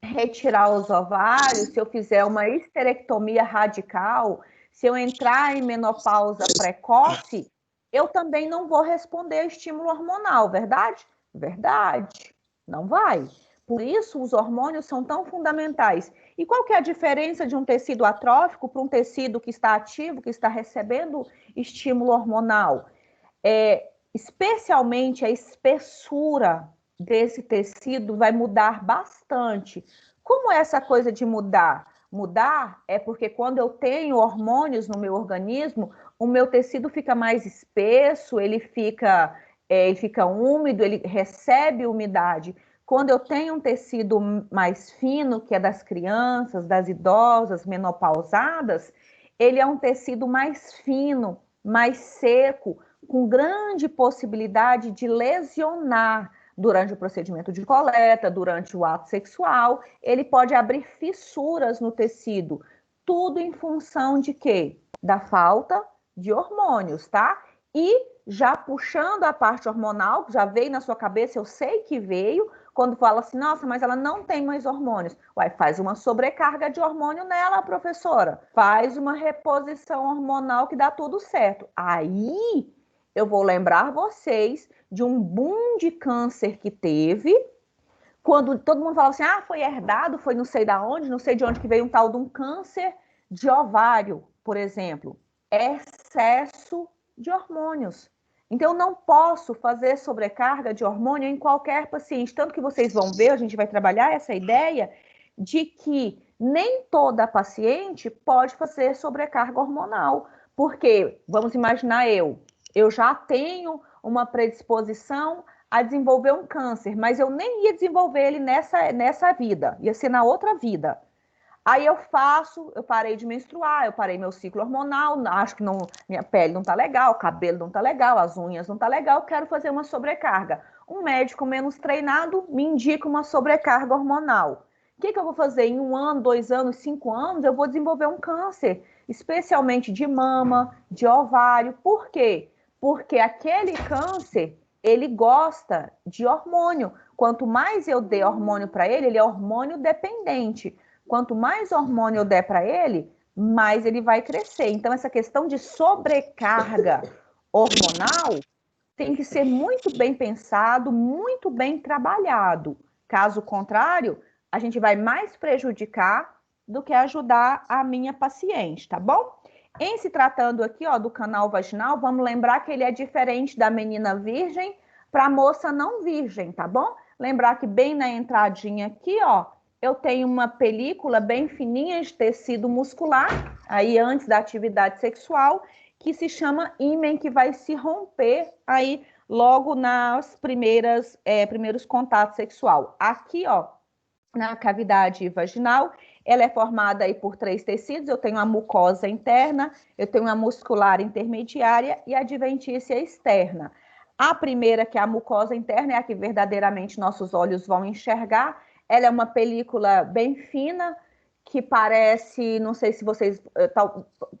retirar os ovários, se eu fizer uma histerectomia radical, se eu entrar em menopausa precoce, eu também não vou responder a estímulo hormonal, verdade? Verdade, não vai. Por isso, os hormônios são tão fundamentais. E qual que é a diferença de um tecido atrófico para um tecido que está ativo, que está recebendo estímulo hormonal? Especialmente a espessura desse tecido vai mudar bastante. Como é essa coisa de mudar? Mudar é porque quando eu tenho hormônios no meu organismo, o meu tecido fica mais espesso, ele fica úmido, ele recebe umidade. Quando eu tenho um tecido mais fino, que é das crianças, das idosas, menopausadas, ele é um tecido mais fino, mais seco, com grande possibilidade de lesionar durante o procedimento de coleta, durante o ato sexual, ele pode abrir fissuras no tecido. Tudo em função de quê? Da falta de hormônios, tá? E já puxando a parte hormonal, já veio na sua cabeça, eu sei que veio, quando fala assim, nossa, mas ela não tem mais hormônios. Uai, faz uma sobrecarga de hormônio nela, professora. Faz uma reposição hormonal que dá tudo certo. Aí eu vou lembrar vocês de um boom de câncer que teve, quando todo mundo falava assim, foi herdado, foi não sei não sei de onde que veio um tal de um câncer de ovário, por exemplo. Excesso de hormônios. Então, eu não posso fazer sobrecarga de hormônio em qualquer paciente. Tanto que vocês vão ver, a gente vai trabalhar essa ideia de que nem toda paciente pode fazer sobrecarga hormonal. Porque, vamos imaginar eu já tenho uma predisposição a desenvolver um câncer, mas eu nem ia desenvolver ele nessa vida, ia ser na outra vida. Aí eu parei de menstruar, eu parei meu ciclo hormonal, acho que minha pele não tá legal, o cabelo não tá legal, as unhas não tá legal, quero fazer uma sobrecarga. Um médico menos treinado me indica uma sobrecarga hormonal. O que eu vou fazer? Em 1 ano, 2 anos, 5 anos, eu vou desenvolver um câncer, especialmente de mama, de ovário. Por quê? Porque aquele câncer, ele gosta de hormônio. Quanto mais eu der hormônio para ele é hormônio dependente. Quanto mais hormônio eu der para ele, mais ele vai crescer. Então, essa questão de sobrecarga hormonal tem que ser muito bem pensado, muito bem trabalhado. Caso contrário, a gente vai mais prejudicar do que ajudar a minha paciente, tá bom? Em se tratando aqui, do canal vaginal, vamos lembrar que ele é diferente da menina virgem para a moça não virgem, tá bom? Lembrar que bem na entradinha aqui, eu tenho uma película bem fininha de tecido muscular, aí antes da atividade sexual, que se chama ímen, que vai se romper aí logo nas primeiros contatos sexual. Aqui, na cavidade vaginal, ela é formada aí por 3 tecidos, eu tenho a mucosa interna, eu tenho a muscular intermediária e a adventícia externa. A primeira, que é a mucosa interna, é a que verdadeiramente nossos olhos vão enxergar. Ela é uma película bem fina, que parece, não sei se vocês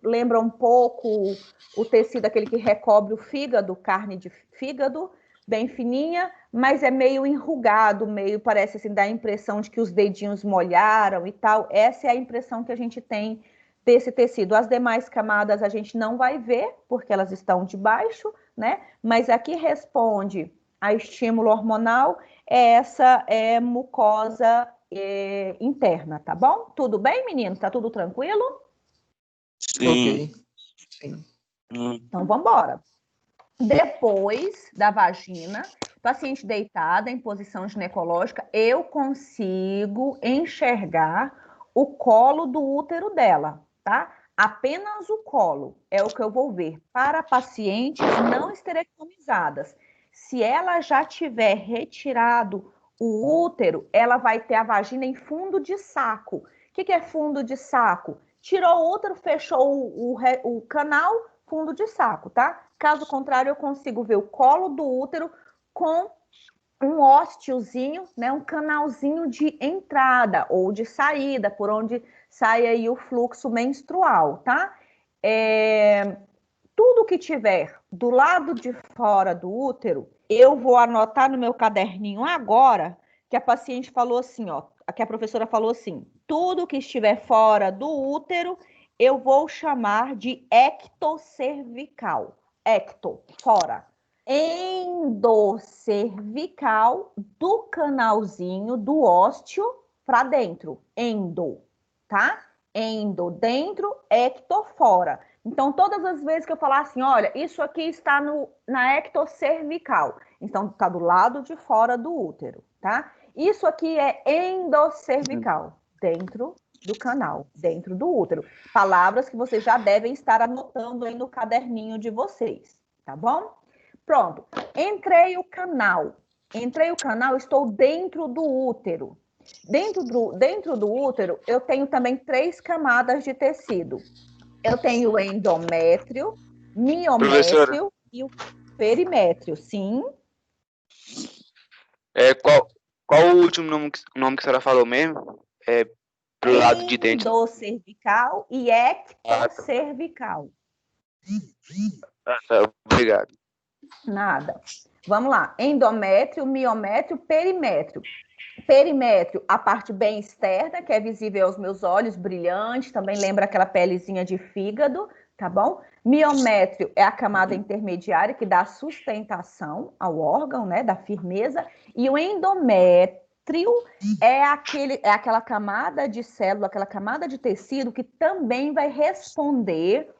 lembram um pouco o tecido, aquele que recobre o fígado, carne de fígado, bem fininha, mas é meio enrugado, parece assim, dá a impressão de que os dedinhos molharam e tal. Essa é a impressão que a gente tem desse tecido. As demais camadas a gente não vai ver, porque elas estão debaixo, né? Mas aqui responde a estímulo hormonal, essa mucosa interna, tá bom? Tudo bem, menino? Tá tudo tranquilo? Sim. Ok. Sim. Então, vamos embora. Depois da vagina, paciente deitada em posição ginecológica, eu consigo enxergar o colo do útero dela, tá? Apenas o colo é o que eu vou ver para pacientes não esterectomizadas. Se ela já tiver retirado o útero, ela vai ter a vagina em fundo de saco. O que é fundo de saco? Tirou o útero, fechou o canal, fundo de saco, tá? Caso contrário, eu consigo ver o colo do útero com um ósteozinho, né, um canalzinho de entrada ou de saída, por onde sai aí o fluxo menstrual, tá? Tudo que tiver do lado de fora do útero, eu vou anotar no meu caderninho agora, que a paciente falou assim, ó, que a professora falou assim, tudo que estiver fora do útero, eu vou chamar de ectocervical. Ecto, fora. Endocervical, do canalzinho do ósteo para dentro. Endo, tá? Endo, dentro, ecto, fora. Então, todas as vezes que eu falar assim, olha, isso aqui está na ectocervical. Então, está do lado de fora do útero, tá? Isso aqui é endocervical, dentro do canal, dentro do útero. Palavras que vocês já devem estar anotando aí no caderninho de vocês, tá bom? Pronto, entrei o canal, estou dentro do útero. Dentro do útero, eu tenho também 3 camadas de tecido. Eu tenho o endométrio, miométrio e o perimétrio, sim. Qual o último nome que a senhora falou mesmo? Pro lado de dentro. Endocervical e ectocervical. Obrigado. Nada. Vamos lá. Endométrio, miométrio, perimétrio. Perimétrio, a parte bem externa, que é visível aos meus olhos, brilhante, também lembra aquela pelezinha de fígado, tá bom? Miométrio é a camada intermediária que dá sustentação ao órgão, né, da firmeza, e o endométrio é aquela camada de célula, aquela camada de tecido que também vai responder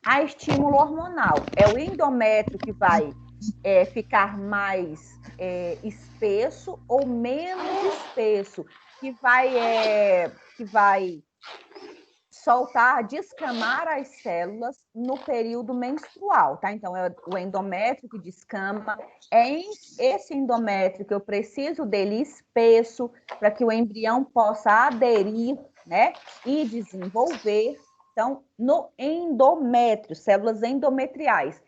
a estímulo hormonal. É o endométrio que vai ficar mais espesso ou menos espesso, que vai soltar, descamar as células no período menstrual, tá? Então, é o endométrio que descama, esse endométrio que eu preciso dele espesso para que o embrião possa aderir, né, e desenvolver. Então, no endométrio, células endometriais.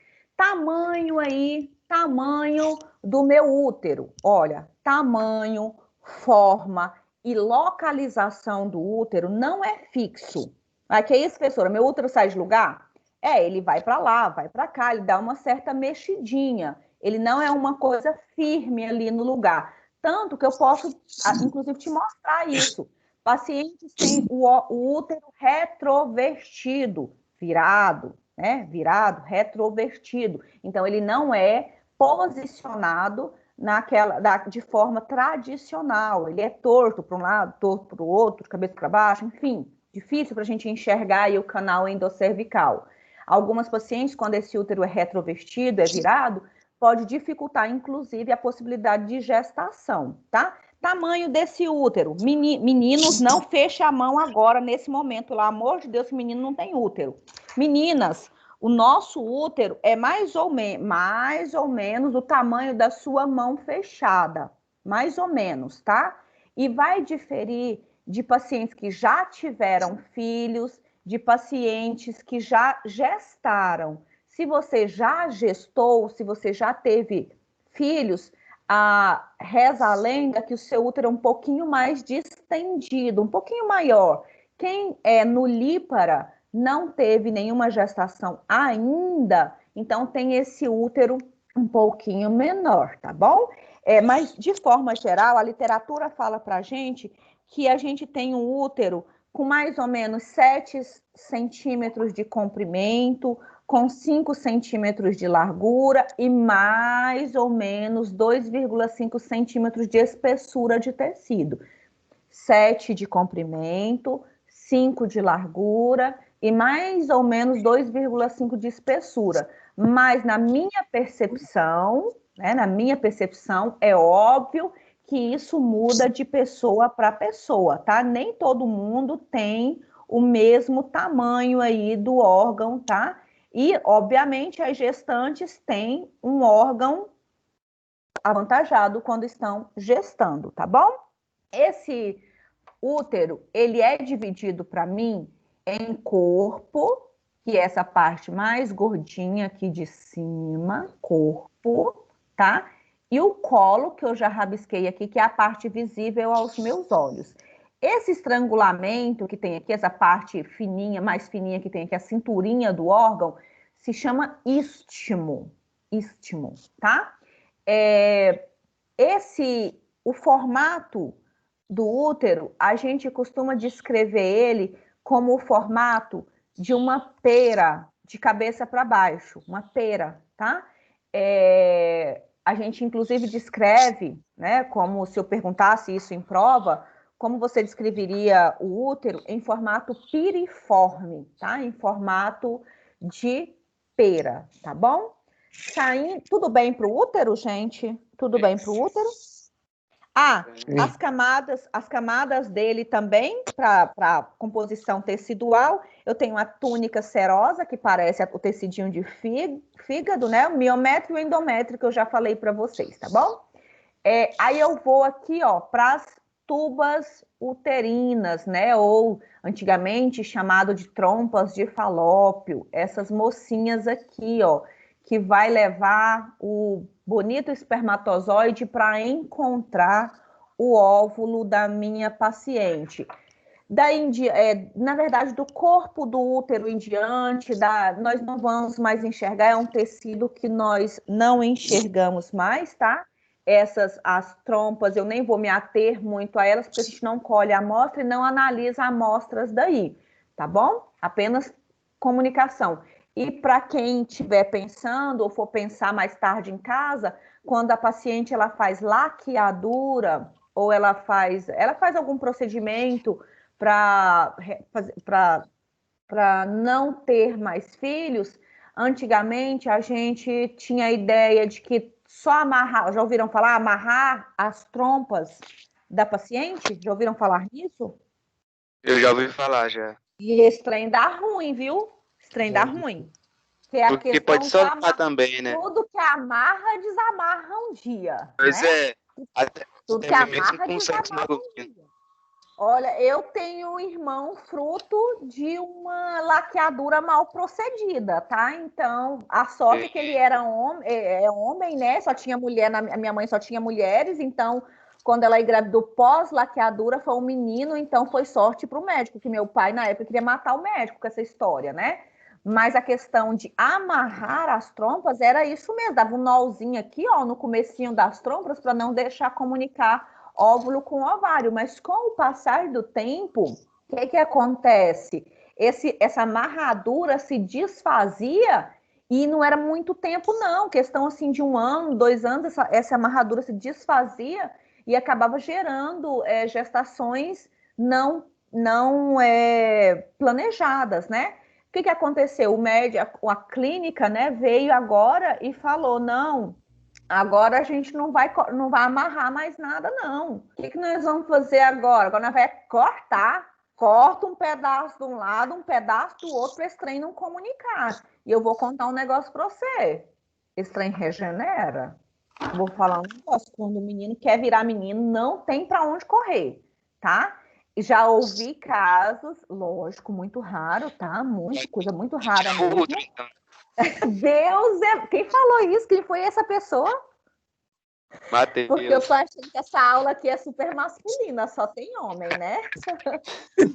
Tamanho do meu útero. Olha, tamanho, forma e localização do útero não é fixo. Ah, que é isso, professora? Meu útero sai de lugar? Ele vai para lá, vai para cá, ele dá uma certa mexidinha. Ele não é uma coisa firme ali no lugar. Tanto que eu posso, inclusive, te mostrar isso. Pacientes têm o útero retrovertido, virado, né? Virado, retrovertido. Então, ele não é posicionado de forma tradicional. Ele é torto para um lado, torto para o outro, de cabeça para baixo, enfim, difícil para a gente enxergar aí o canal endocervical. Algumas pacientes, quando esse útero é retrovertido, é virado, pode dificultar, inclusive, a possibilidade de gestação, tá? Tamanho desse útero. Meninos, não feche a mão agora, nesse momento. Pelo amor de Deus, menino não tem útero. Meninas, o nosso útero é mais ou menos o tamanho da sua mão fechada. Mais ou menos, tá? E vai diferir de pacientes que já tiveram filhos, de pacientes que já gestaram. Se você já gestou, se você já teve filhos, reza a lenda que o seu útero é um pouquinho mais distendido, um pouquinho maior. Quem é nulípara não teve nenhuma gestação ainda, então tem esse útero um pouquinho menor, tá bom? Mas, de forma geral, a literatura fala pra gente que a gente tem um útero com mais ou menos 7 centímetros de comprimento, com 5 centímetros de largura e mais ou menos 2,5 centímetros de espessura de tecido. 7 de comprimento, 5 de largura e mais ou menos 2,5 de espessura. Mas na minha percepção, é óbvio que isso muda de pessoa para pessoa, tá? Nem todo mundo tem o mesmo tamanho aí do órgão, tá? E, obviamente, as gestantes têm um órgão avantajado quando estão gestando, tá bom? Esse útero, ele é dividido para mim em corpo, que é essa parte mais gordinha aqui de cima, corpo, tá? E o colo, que eu já rabisquei aqui, que é a parte visível aos meus olhos. Esse estrangulamento que tem aqui, essa parte fininha, mais fininha que tem aqui, a cinturinha do órgão, se chama istmo. Istmo, tá? O formato do útero, a gente costuma descrever ele como o formato de uma pera, de cabeça para baixo, uma pera, tá? A gente, inclusive, descreve, né, como se eu perguntasse isso em prova, como você descreveria o útero em formato piriforme, tá? Em formato de pera, tá bom? Tudo bem para o útero, gente? Tudo bem para o útero? As camadas dele também, para composição tecidual, eu tenho a túnica serosa, que parece o tecidinho de fígado, né? O miométrio e o endométrio, que eu já falei para vocês, tá bom? Aí eu vou aqui, ó, para as tubas uterinas, né? Ou antigamente chamado de trompas de falópio, essas mocinhas aqui, ó, que vai levar o bonito espermatozoide para encontrar o óvulo da minha paciente. Na verdade, do corpo do útero em diante, nós não vamos mais enxergar, é um tecido que nós não enxergamos mais, tá? As trompas, eu nem vou me ater muito a elas, porque a gente não colhe a amostra e não analisa amostras daí, tá bom? Apenas comunicação. E para quem estiver pensando ou for pensar mais tarde em casa, quando a paciente ela faz laqueadura ou ela faz algum procedimento para não ter mais filhos, antigamente a gente tinha a ideia de que só amarrar, já ouviram falar? Amarrar as trompas da paciente? Já ouviram falar nisso? Eu já ouvi falar, já. E esse trem dá ruim, viu? Esse trem dá ruim. Porque pode soltar também, né? Tudo que amarra, desamarra um dia. Pois né? Tudo que mesmo amarra, com sexo desamarra um dia. Olha, eu tenho um irmão fruto de uma laqueadura mal procedida, tá? Então, a sorte é que ele era homem, né? Só tinha mulher, a minha mãe só tinha mulheres, então, quando ela engravidou pós-laqueadura, foi um menino, então foi sorte para o médico, que meu pai, na época, queria matar o médico com essa história, né? Mas a questão de amarrar as trompas era isso mesmo, dava um nozinho aqui, ó, no comecinho das trompas, para não deixar comunicar óvulo com ovário, mas com o passar do tempo, o que acontece? Essa amarradura se desfazia e não era muito tempo, não. Questão assim de 1 ano, 2 anos, essa amarradura se desfazia e acabava gerando gestações não planejadas, né? O que aconteceu? O médico, a clínica, né, veio agora e falou, não, agora a gente não vai amarrar mais nada, não. O que nós vamos fazer agora? Agora nós vamos corta um pedaço de um lado, um pedaço do outro, para esse trem não comunicar. E eu vou contar um negócio para você. Esse trem regenera. Vou falar um negócio. Quando o menino quer virar menino, não tem para onde correr, tá? Já ouvi casos, lógico, muito raro, tá? Coisa muito rara mesmo. Deus, quem falou isso? Quem foi essa pessoa? Mateus. Porque eu tô achando que essa aula aqui é super masculina, só tem homem, né?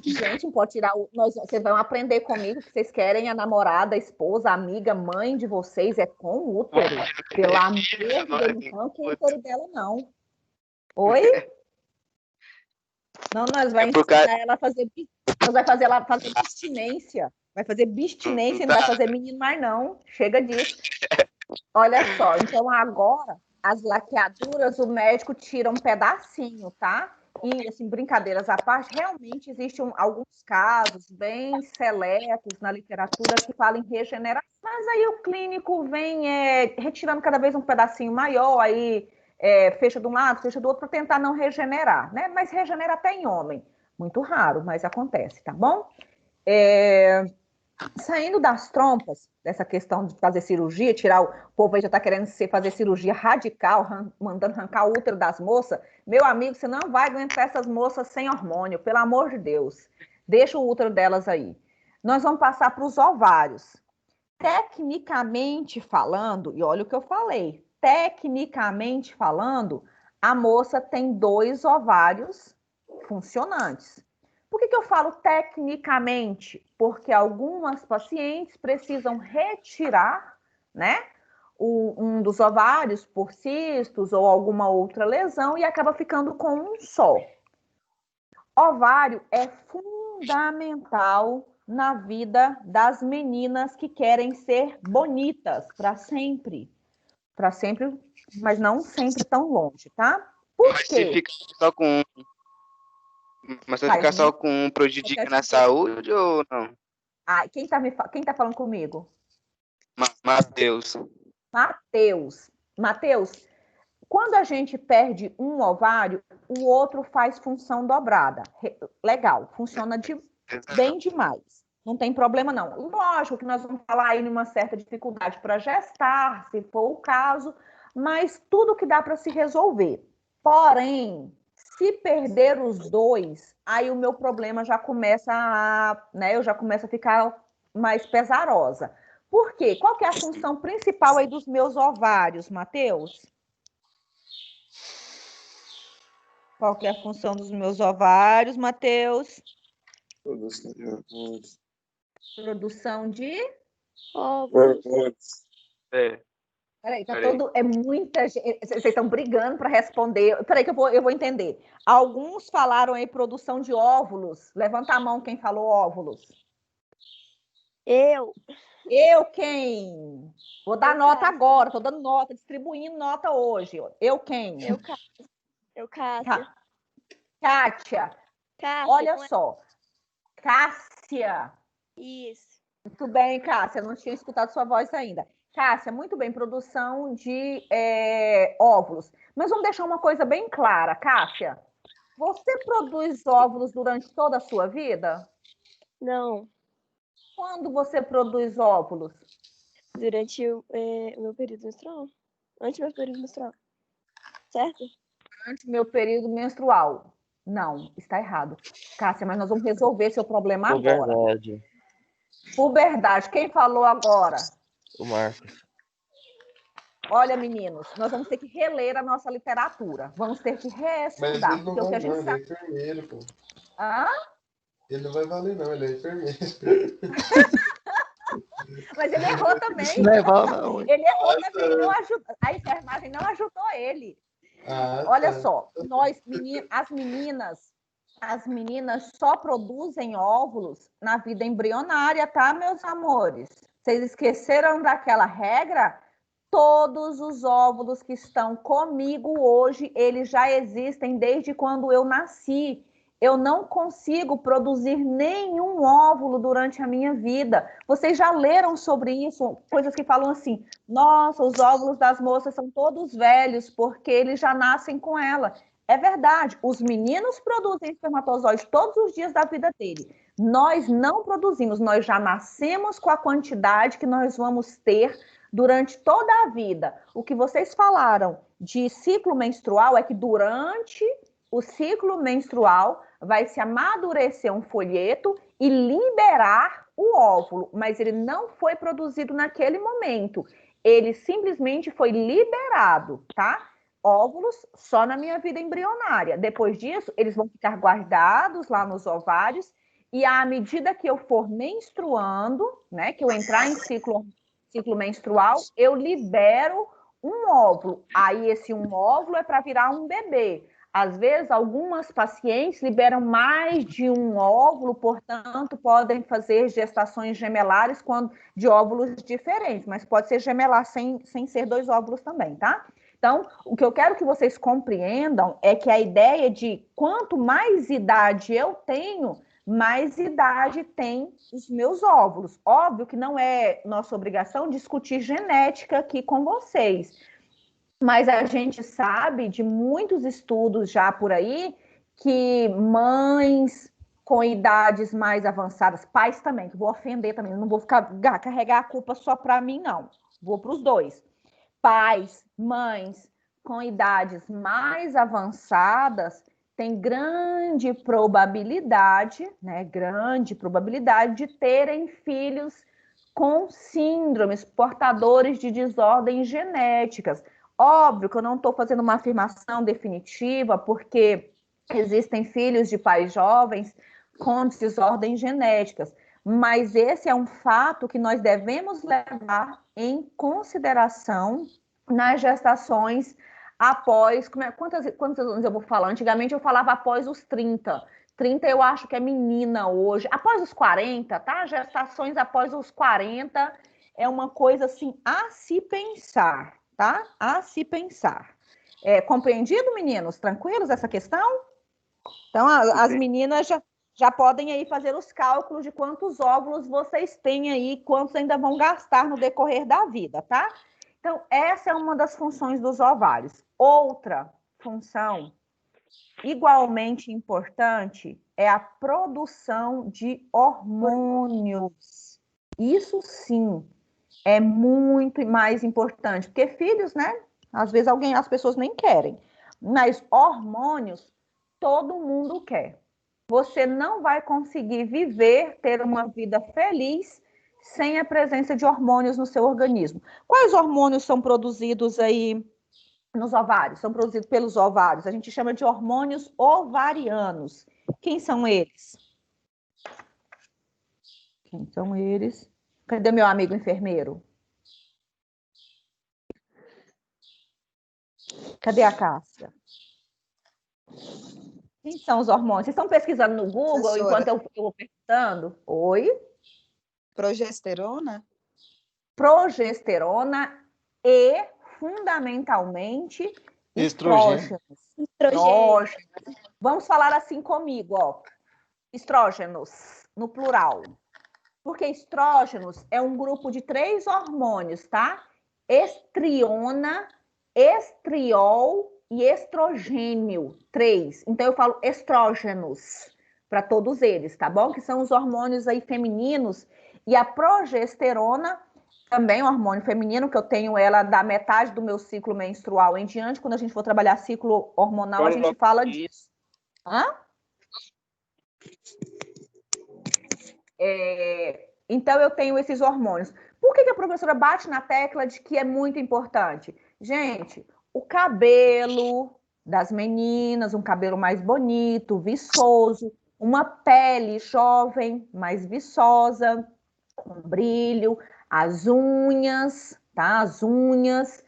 Gente, não pode tirar vocês vão aprender comigo que vocês querem a namorada, a esposa, a amiga, mãe de vocês é com útero. Pelo amor de Deus, não com o útero dela, não. Oi? Não, nós vamos ensinar ela a fazer. Nós vai fazer ela fazer abstinência. Vai fazer abstinência e não vai fazer menino mais, não. Chega disso. Olha só, então agora, as laqueaduras, o médico tira um pedacinho, tá? E, assim, brincadeiras à parte, realmente existem alguns casos bem seletos na literatura que falam em regeneração. Mas aí o clínico vem retirando cada vez um pedacinho maior, aí fecha de um lado, fecha do outro, para tentar não regenerar, né? Mas regenera até em homem. Muito raro, mas acontece, tá bom? Saindo das trompas, dessa questão de fazer cirurgia, o povo aí já está querendo fazer cirurgia radical, mandando arrancar o útero das moças. Meu amigo, você não vai aguentar essas moças sem hormônio, pelo amor de Deus. Deixa o útero delas aí. Nós vamos passar para os ovários. Tecnicamente falando, e olha o que eu falei, tecnicamente falando, a moça tem 2 ovários funcionantes. Por que eu falo tecnicamente? Porque algumas pacientes precisam retirar, né, um dos ovários por cistos ou alguma outra lesão e acaba ficando com um só. Ovário é fundamental na vida das meninas que querem ser bonitas para sempre. Para sempre, mas não sempre tão longe, tá? Por Mas quê? se ficar só com um. Mas se ficar só com um, prejudica na saúde ou não? Ah, quem tá falando comigo? Matheus. Matheus, quando a gente perde um ovário, o outro faz função dobrada. Legal, funciona bem demais. Não tem problema, não. Lógico que nós vamos falar aí numa certa dificuldade para gestar, se for o caso, mas tudo que dá para se resolver. Porém, se perder os dois, aí o meu problema já começa eu já começo a ficar mais pesarosa. Por quê? Qual que é a função principal aí dos meus ovários, Matheus? Qual que é a função dos meus ovários, Matheus? Produção de Hormônios. Peraí, é muita gente. Vocês estão brigando para responder. Peraí, que eu vou entender. Alguns falaram aí produção de óvulos. Levanta a mão quem falou óvulos. Eu Quem? Vou dar nota agora. Estou dando nota, distribuindo nota hoje. Eu quem? Cássia. Kátia. Olha só. Cássia. Isso. Muito bem, Cássia. Não tinha escutado sua voz ainda. Cássia, muito bem, produção de óvulos. Mas vamos deixar uma coisa bem clara, Cássia. Você produz óvulos durante toda a sua vida? Não. Quando você produz óvulos? Durante o meu período menstrual. Antes do meu período menstrual. Certo? Antes do meu período menstrual. Não, está errado. Cássia, mas nós vamos resolver seu problema agora. Puberdade. Quem falou agora? O Marcos. Olha, meninos, nós vamos ter que reler a nossa literatura. Vamos ter que reestudar. Mas ele não vai, não, ele é enfermeiro, pô. Hã? Ele não vai valer, não, ele é enfermeiro. Mas ele errou também. Não é bom, não. Ele errou também, não ajudou. A enfermagem não ajudou ele. Olha só, as meninas só produzem óvulos na vida embrionária, tá, meus amores? Vocês esqueceram daquela regra? Todos os óvulos que estão comigo hoje, eles já existem desde quando eu nasci. Eu não consigo produzir nenhum óvulo durante a minha vida. Vocês já leram sobre isso? Coisas que falam assim, nossa, os óvulos das moças são todos velhos, porque eles já nascem com ela. É verdade, os meninos produzem espermatozoides todos os dias da vida dele. Nós não produzimos, nós já nascemos com a quantidade que nós vamos ter durante toda a vida. O que vocês falaram de ciclo menstrual é que durante o ciclo menstrual vai se amadurecer um folheto e liberar o óvulo, mas ele não foi produzido naquele momento. Ele simplesmente foi liberado, tá? Óvulos só na minha vida embrionária. Depois disso, eles vão ficar guardados lá nos ovários e à medida que eu for menstruando, né, que eu entrar em ciclo menstrual, eu libero um óvulo. Aí esse um óvulo é para virar um bebê. Às vezes, algumas pacientes liberam mais de um óvulo, portanto, podem fazer gestações gemelares de óvulos diferentes, mas pode ser gemelar sem ser 2 óvulos também, tá? Então, o que eu quero que vocês compreendam é que a ideia de quanto mais idade eu tenho, mais idade tem os meus óvulos. Óbvio que não é nossa obrigação discutir genética aqui com vocês, mas a gente sabe de muitos estudos já por aí que mães com idades mais avançadas, pais também, que vou ofender também, não vou carregar a culpa só para mim, não. Vou para os dois. Pais, mães com idades mais avançadas têm grande probabilidade, né? Grande probabilidade de terem filhos com síndromes, portadores de desordens genéticas. Óbvio que eu não estou fazendo uma afirmação definitiva, porque existem filhos de pais jovens com desordens genéticas, mas esse é um fato que nós devemos levar em consideração nas gestações após... Quantos anos eu vou falar? Antigamente eu falava após os 30. 30 eu acho que é menina hoje. Após os 40, tá? Gestações após os 40 é uma coisa assim a se pensar, tá? A se pensar. Compreendido, meninos? Tranquilos essa questão? Então, as meninas já podem aí fazer os cálculos de quantos óvulos vocês têm aí, quantos ainda vão gastar no decorrer da vida, tá? Então, essa é uma das funções dos ovários. Outra função igualmente importante é a produção de hormônios. Isso sim é muito mais importante, porque filhos, né? Às vezes as pessoas nem querem, mas hormônios todo mundo quer. Você não vai conseguir viver, ter uma vida feliz sem a presença de hormônios no seu organismo. Quais hormônios são produzidos aí nos ovários? São produzidos pelos ovários. A gente chama de hormônios ovarianos. Quem são eles? Quem são eles? Cadê meu amigo enfermeiro? Cadê a Cássia? Quem são os hormônios? Vocês estão pesquisando no Google enquanto eu vou perguntando? Oi? Progesterona? Progesterona e, fundamentalmente, estrógenos. Vamos falar assim comigo, ó. Estrógenos, no plural. Porque estrógenos é um grupo de 3 hormônios, tá? Estriona, estriol e estrogênio, 3. Então, eu falo estrógenos para todos eles, tá bom? Que são os hormônios aí femininos. E a progesterona, também um hormônio feminino, que eu tenho ela da metade do meu ciclo menstrual em diante. Quando a gente for trabalhar ciclo hormonal, a gente fala disso. Então, eu tenho esses hormônios. Por que a professora bate na tecla de que é muito importante? Gente, o cabelo das meninas, um cabelo mais bonito, viçoso, uma pele jovem, mais viçosa, com brilho, as unhas, tá? As unhas,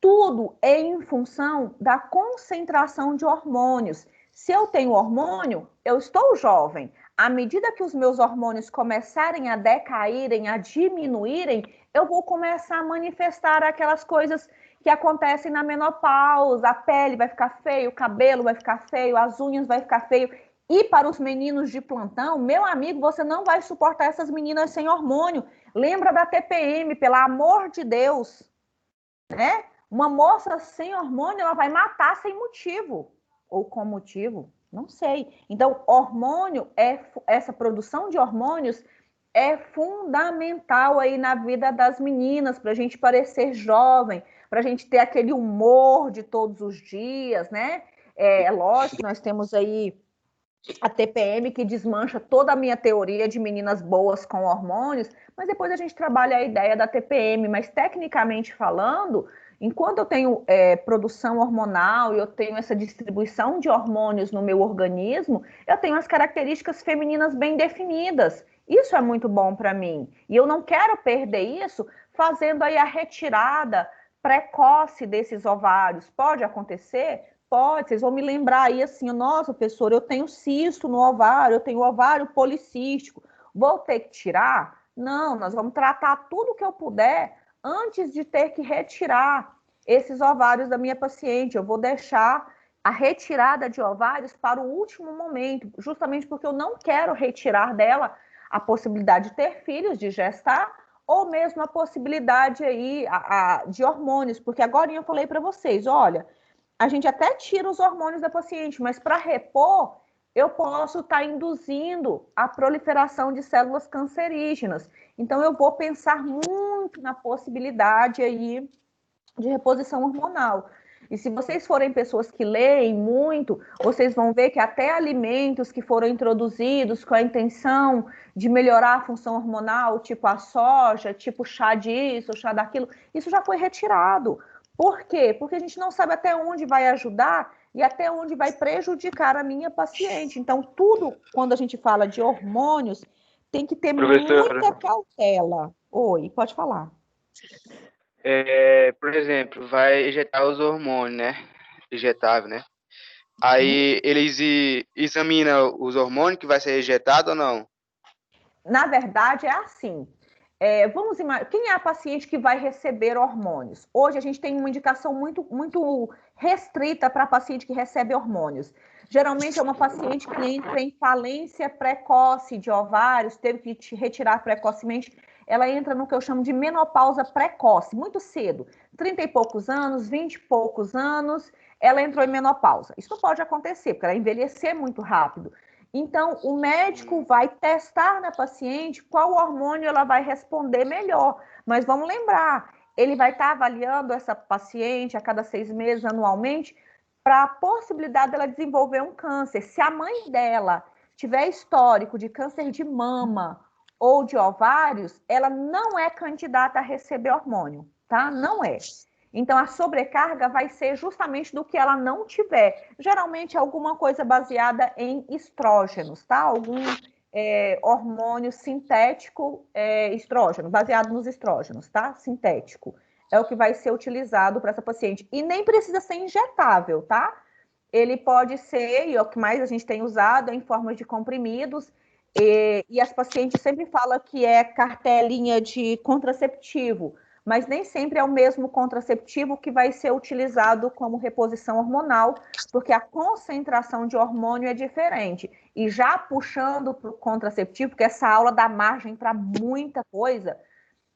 tudo é em função da concentração de hormônios. Se eu tenho hormônio, eu estou jovem. À medida que os meus hormônios começarem a decaírem, a diminuírem, eu vou começar a manifestar aquelas coisas que acontecem na menopausa. A pele vai ficar feia, o cabelo vai ficar feio, as unhas vai ficar feio. E para os meninos de plantão, meu amigo, você não vai suportar essas meninas sem hormônio. Lembra da TPM, pelo amor de Deus, né? Uma moça sem hormônio, ela vai matar sem motivo. Ou com motivo, não sei. Então, hormônio, essa produção de hormônios é fundamental aí na vida das meninas, para a gente parecer jovem, para a gente ter aquele humor de todos os dias, né? É lógico que nós temos aí a TPM que desmancha toda a minha teoria de meninas boas com hormônios, mas depois a gente trabalha a ideia da TPM, mas tecnicamente falando, enquanto eu tenho produção hormonal e eu tenho essa distribuição de hormônios no meu organismo, eu tenho as características femininas bem definidas. Isso é muito bom para mim. E eu não quero perder isso fazendo aí a retirada precoce desses ovários. Pode acontecer? Pode. Vocês vão me lembrar aí assim, nossa, professor, eu tenho cisto no ovário, eu tenho ovário policístico. Vou ter que tirar? Não, nós vamos tratar tudo que eu puder antes de ter que retirar esses ovários da minha paciente. Eu vou deixar a retirada de ovários para o último momento, justamente porque eu não quero retirar dela a possibilidade de ter filhos, de gestar, ou mesmo a possibilidade aí de hormônios, porque agora eu falei para vocês, olha, a gente até tira os hormônios da paciente, mas para repor, eu posso estar induzindo a proliferação de células cancerígenas. Então, eu vou pensar muito na possibilidade aí de reposição hormonal. E se vocês forem pessoas que leem muito, vocês vão ver que até alimentos que foram introduzidos com a intenção de melhorar a função hormonal, tipo a soja, tipo chá disso, chá daquilo, isso já foi retirado. Por quê? Porque a gente não sabe até onde vai ajudar e até onde vai prejudicar a minha paciente. Então, tudo, quando a gente fala de hormônios, tem que ter Professora. muita cautela. Oi, pode falar. Por exemplo, vai injetar os hormônios, né? Injetável, né? Aí eles examinam os hormônios que vai ser injetado ou não? Na verdade, é assim. Vamos imaginar, quem é a paciente que vai receber hormônios? Hoje a gente tem uma indicação muito restrita para a paciente que recebe hormônios. Geralmente é uma paciente que entra em falência precoce de ovários, teve que te retirar precocemente. Ela entra no que eu chamo de menopausa precoce, muito cedo, 30 e poucos anos, 20 e poucos anos, ela entrou em menopausa. Isso não pode acontecer, porque ela envelhecer muito rápido. Então, o médico vai testar na paciente qual hormônio ela vai responder melhor. Mas vamos lembrar, ele vai estar avaliando essa paciente a cada 6 meses, anualmente, para a possibilidade dela desenvolver um câncer. Se a mãe dela tiver histórico de câncer de mama ou de ovários, ela não é candidata a receber hormônio, tá? Não é. Então, a sobrecarga vai ser justamente do que ela não tiver. Geralmente, alguma coisa baseada em estrógenos, tá? Algum hormônio sintético estrógeno, baseado nos estrógenos, tá? Sintético. É o que vai ser utilizado para essa paciente. E nem precisa ser injetável, tá? Ele pode ser, e é o que mais a gente tem usado, em forma de comprimidos. E as pacientes sempre falam que é cartelinha de contraceptivo, mas nem sempre é o mesmo contraceptivo que vai ser utilizado como reposição hormonal, porque a concentração de hormônio é diferente. E já puxando para o contraceptivo, porque essa aula dá margem para muita coisa,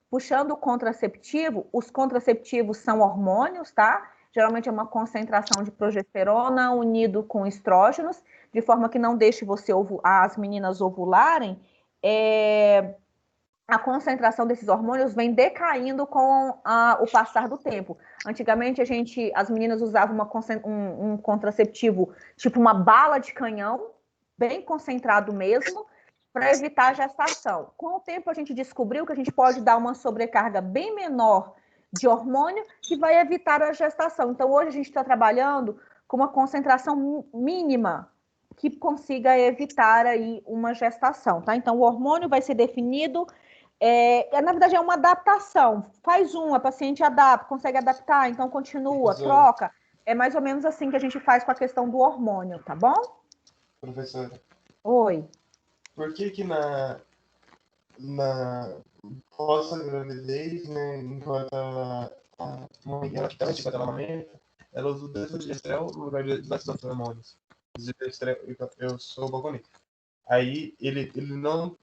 puxando o contraceptivo, os contraceptivos são hormônios, tá? Geralmente é uma concentração de progesterona unido com estrógenos, de forma que não deixe as meninas ovularem. A concentração desses hormônios vem decaindo com o passar do tempo. Antigamente, as meninas usavam um contraceptivo, tipo uma bala de canhão, bem concentrado mesmo, para evitar a gestação. Com o tempo, a gente descobriu que a gente pode dar uma sobrecarga bem menor de hormônio que vai evitar a gestação. Então, hoje a gente está trabalhando com uma concentração mínima que consiga evitar aí uma gestação, tá? Então, o hormônio vai ser definido. Na verdade, é uma adaptação. Faz a paciente adapta, consegue adaptar, então continua, troca. É mais ou menos assim que a gente faz com a questão do hormônio, tá bom? Professora. Oi. Por que na pós-gravidez, né, enquanto a mãe ela está antes da amamenta, ela usa o desogestrel no lugar de outros hormônios. Eu sou balconista. Aí ele não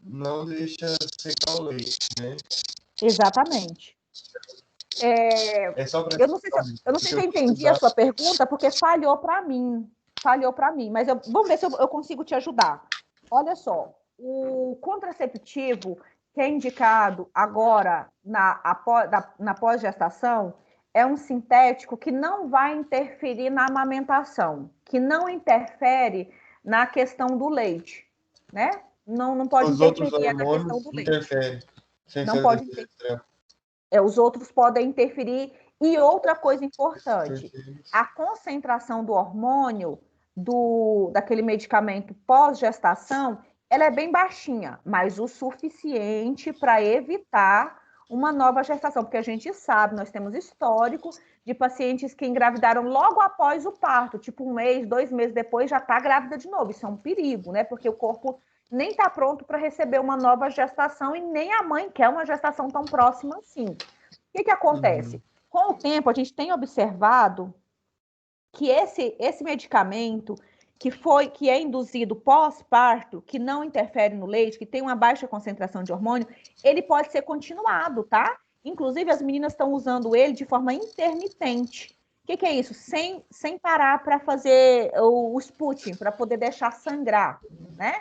deixa secar o leite, né? Exatamente. Eu não sei se eu entendi a sua pergunta, porque falhou para mim. Mas vamos ver se eu consigo te ajudar. Olha só, o contraceptivo que é indicado agora na pós-gestação é um sintético que não vai interferir na amamentação, que não interfere na questão do leite, né? Não pode interferir na questão do leite. Interfere. Não pode interferir. Os outros podem interferir. E outra coisa importante, a concentração do hormônio daquele medicamento pós-gestação, ela é bem baixinha, mas o suficiente para evitar uma nova gestação, porque a gente sabe, nós temos histórico de pacientes que engravidaram logo após o parto, tipo 1 mês, 2 meses depois já está grávida de novo. Isso é um perigo, né? Porque o corpo nem está pronto para receber uma nova gestação e nem a mãe quer uma gestação tão próxima assim. O que acontece? Com o tempo, a gente tem observado que esse medicamento que é induzido pós-parto, que não interfere no leite, que tem uma baixa concentração de hormônio, ele pode ser continuado, tá? Inclusive, as meninas estão usando ele de forma intermitente. O que é isso? Sem parar para fazer o sputting, para poder deixar sangrar, né?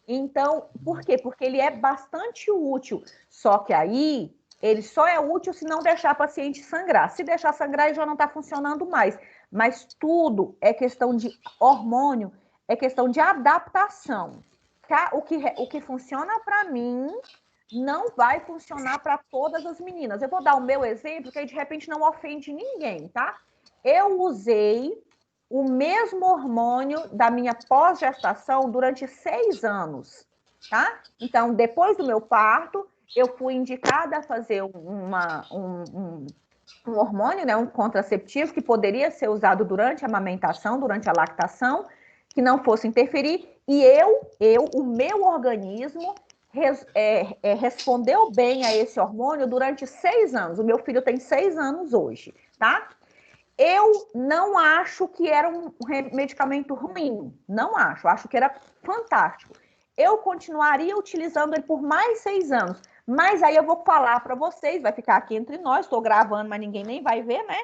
Então, por quê? Porque ele é bastante útil, só que aí ele só é útil se não deixar a paciente sangrar. Se deixar sangrar, ele já não está funcionando mais. Mas tudo é questão de hormônio, é questão de adaptação. Tá? O que funciona para mim não vai funcionar para todas as meninas. Eu vou dar o meu exemplo, que aí de repente não ofende ninguém, tá? Eu usei o mesmo hormônio da minha pós-gestação durante 6 anos, tá? Então, depois do meu parto, eu fui indicada a fazer um hormônio, né, um contraceptivo que poderia ser usado durante a amamentação, durante a lactação, que não fosse interferir, e o meu organismo respondeu bem a esse hormônio durante 6 anos. O meu filho tem 6 anos hoje, tá? Eu não acho que era um medicamento ruim, não acho que era fantástico. Eu continuaria utilizando ele por mais 6 anos, mas aí eu vou falar para vocês, vai ficar aqui entre nós, estou gravando, mas ninguém nem vai ver, né?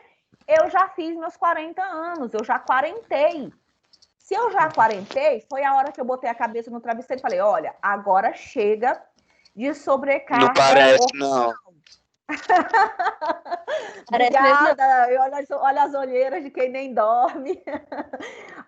Eu já fiz meus 40 anos, eu já quarentei. Se eu já quarentei, foi a hora que eu botei a cabeça no travesseiro e falei, olha, agora chega de sobrecarga. Não parece, não. Obrigada, olha as olheiras de quem nem dorme.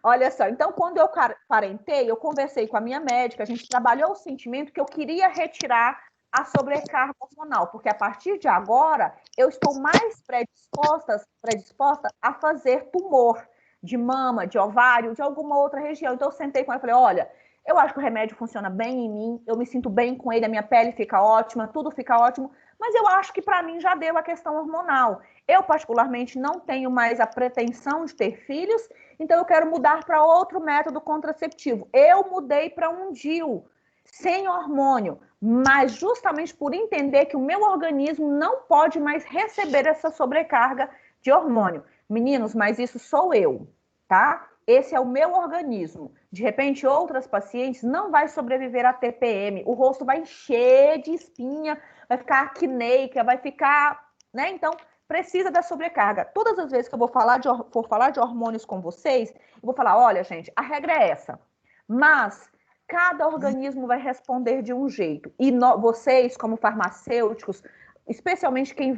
Olha só, então quando eu quarentei, eu conversei com a minha médica, a gente trabalhou o sentimento que eu queria retirar a sobrecarga hormonal, porque a partir de agora eu estou mais predisposta a fazer tumor de mama, de ovário, de alguma outra região. Então eu sentei com ela e falei, olha, eu acho que o remédio funciona bem em mim, eu me sinto bem com ele, a minha pele fica ótima, tudo fica ótimo, mas eu acho que para mim já deu a questão hormonal. Eu, particularmente, não tenho mais a pretensão de ter filhos, então eu quero mudar para outro método contraceptivo. Eu mudei para um DIU, sem hormônio, mas justamente por entender que o meu organismo não pode mais receber essa sobrecarga de hormônio. Meninos, mas isso sou eu, tá? Esse é o meu organismo. De repente, outras pacientes não vai sobreviver a TPM, o rosto vai encher de espinha, vai ficar acneica, vai ficar, né? Então, precisa da sobrecarga. Todas as vezes que eu for falar de hormônios com vocês, eu vou falar, olha, gente, a regra é essa, mas cada organismo vai responder de um jeito. E vocês, como farmacêuticos, especialmente quem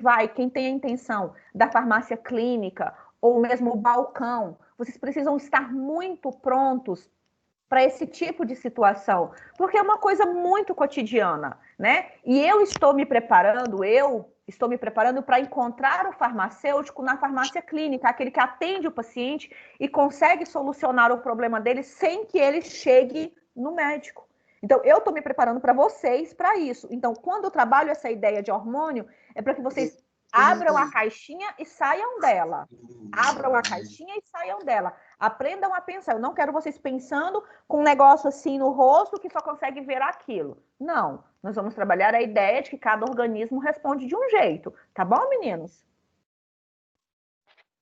tem a intenção da farmácia clínica ou mesmo o balcão, vocês precisam estar muito prontos para esse tipo de situação, porque é uma coisa muito cotidiana, né? E eu estou me preparando para encontrar o farmacêutico na farmácia clínica, aquele que atende o paciente e consegue solucionar o problema dele sem que ele chegue no médico. Então, eu estou me preparando para vocês para isso. Então, quando eu trabalho essa ideia de hormônio, é para que vocês abram a caixinha e saiam dela. Abram a caixinha e saiam dela. Aprendam a pensar. Eu não quero vocês pensando com um negócio assim no rosto que só consegue ver aquilo. Não. Nós vamos trabalhar a ideia de que cada organismo responde de um jeito. Tá bom, meninos?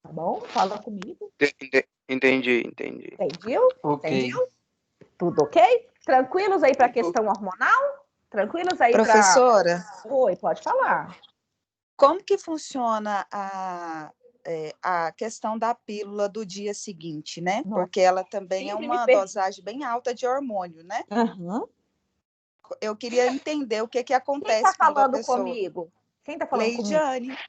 Tá bom? Fala comigo. Entendi. Entendeu? Ok. Entendeu? Tudo ok? Tranquilos aí para a questão hormonal? Tranquilos aí para... Professora? Oi, pode falar. Como que funciona a questão da pílula do dia seguinte, né? Nossa. Porque ela também é Sempre uma dosagem bem alta de hormônio, né? Uhum. Eu queria entender o que acontece Quem está quando a falando pessoa... comigo? Quem está falando Leidiane. comigo?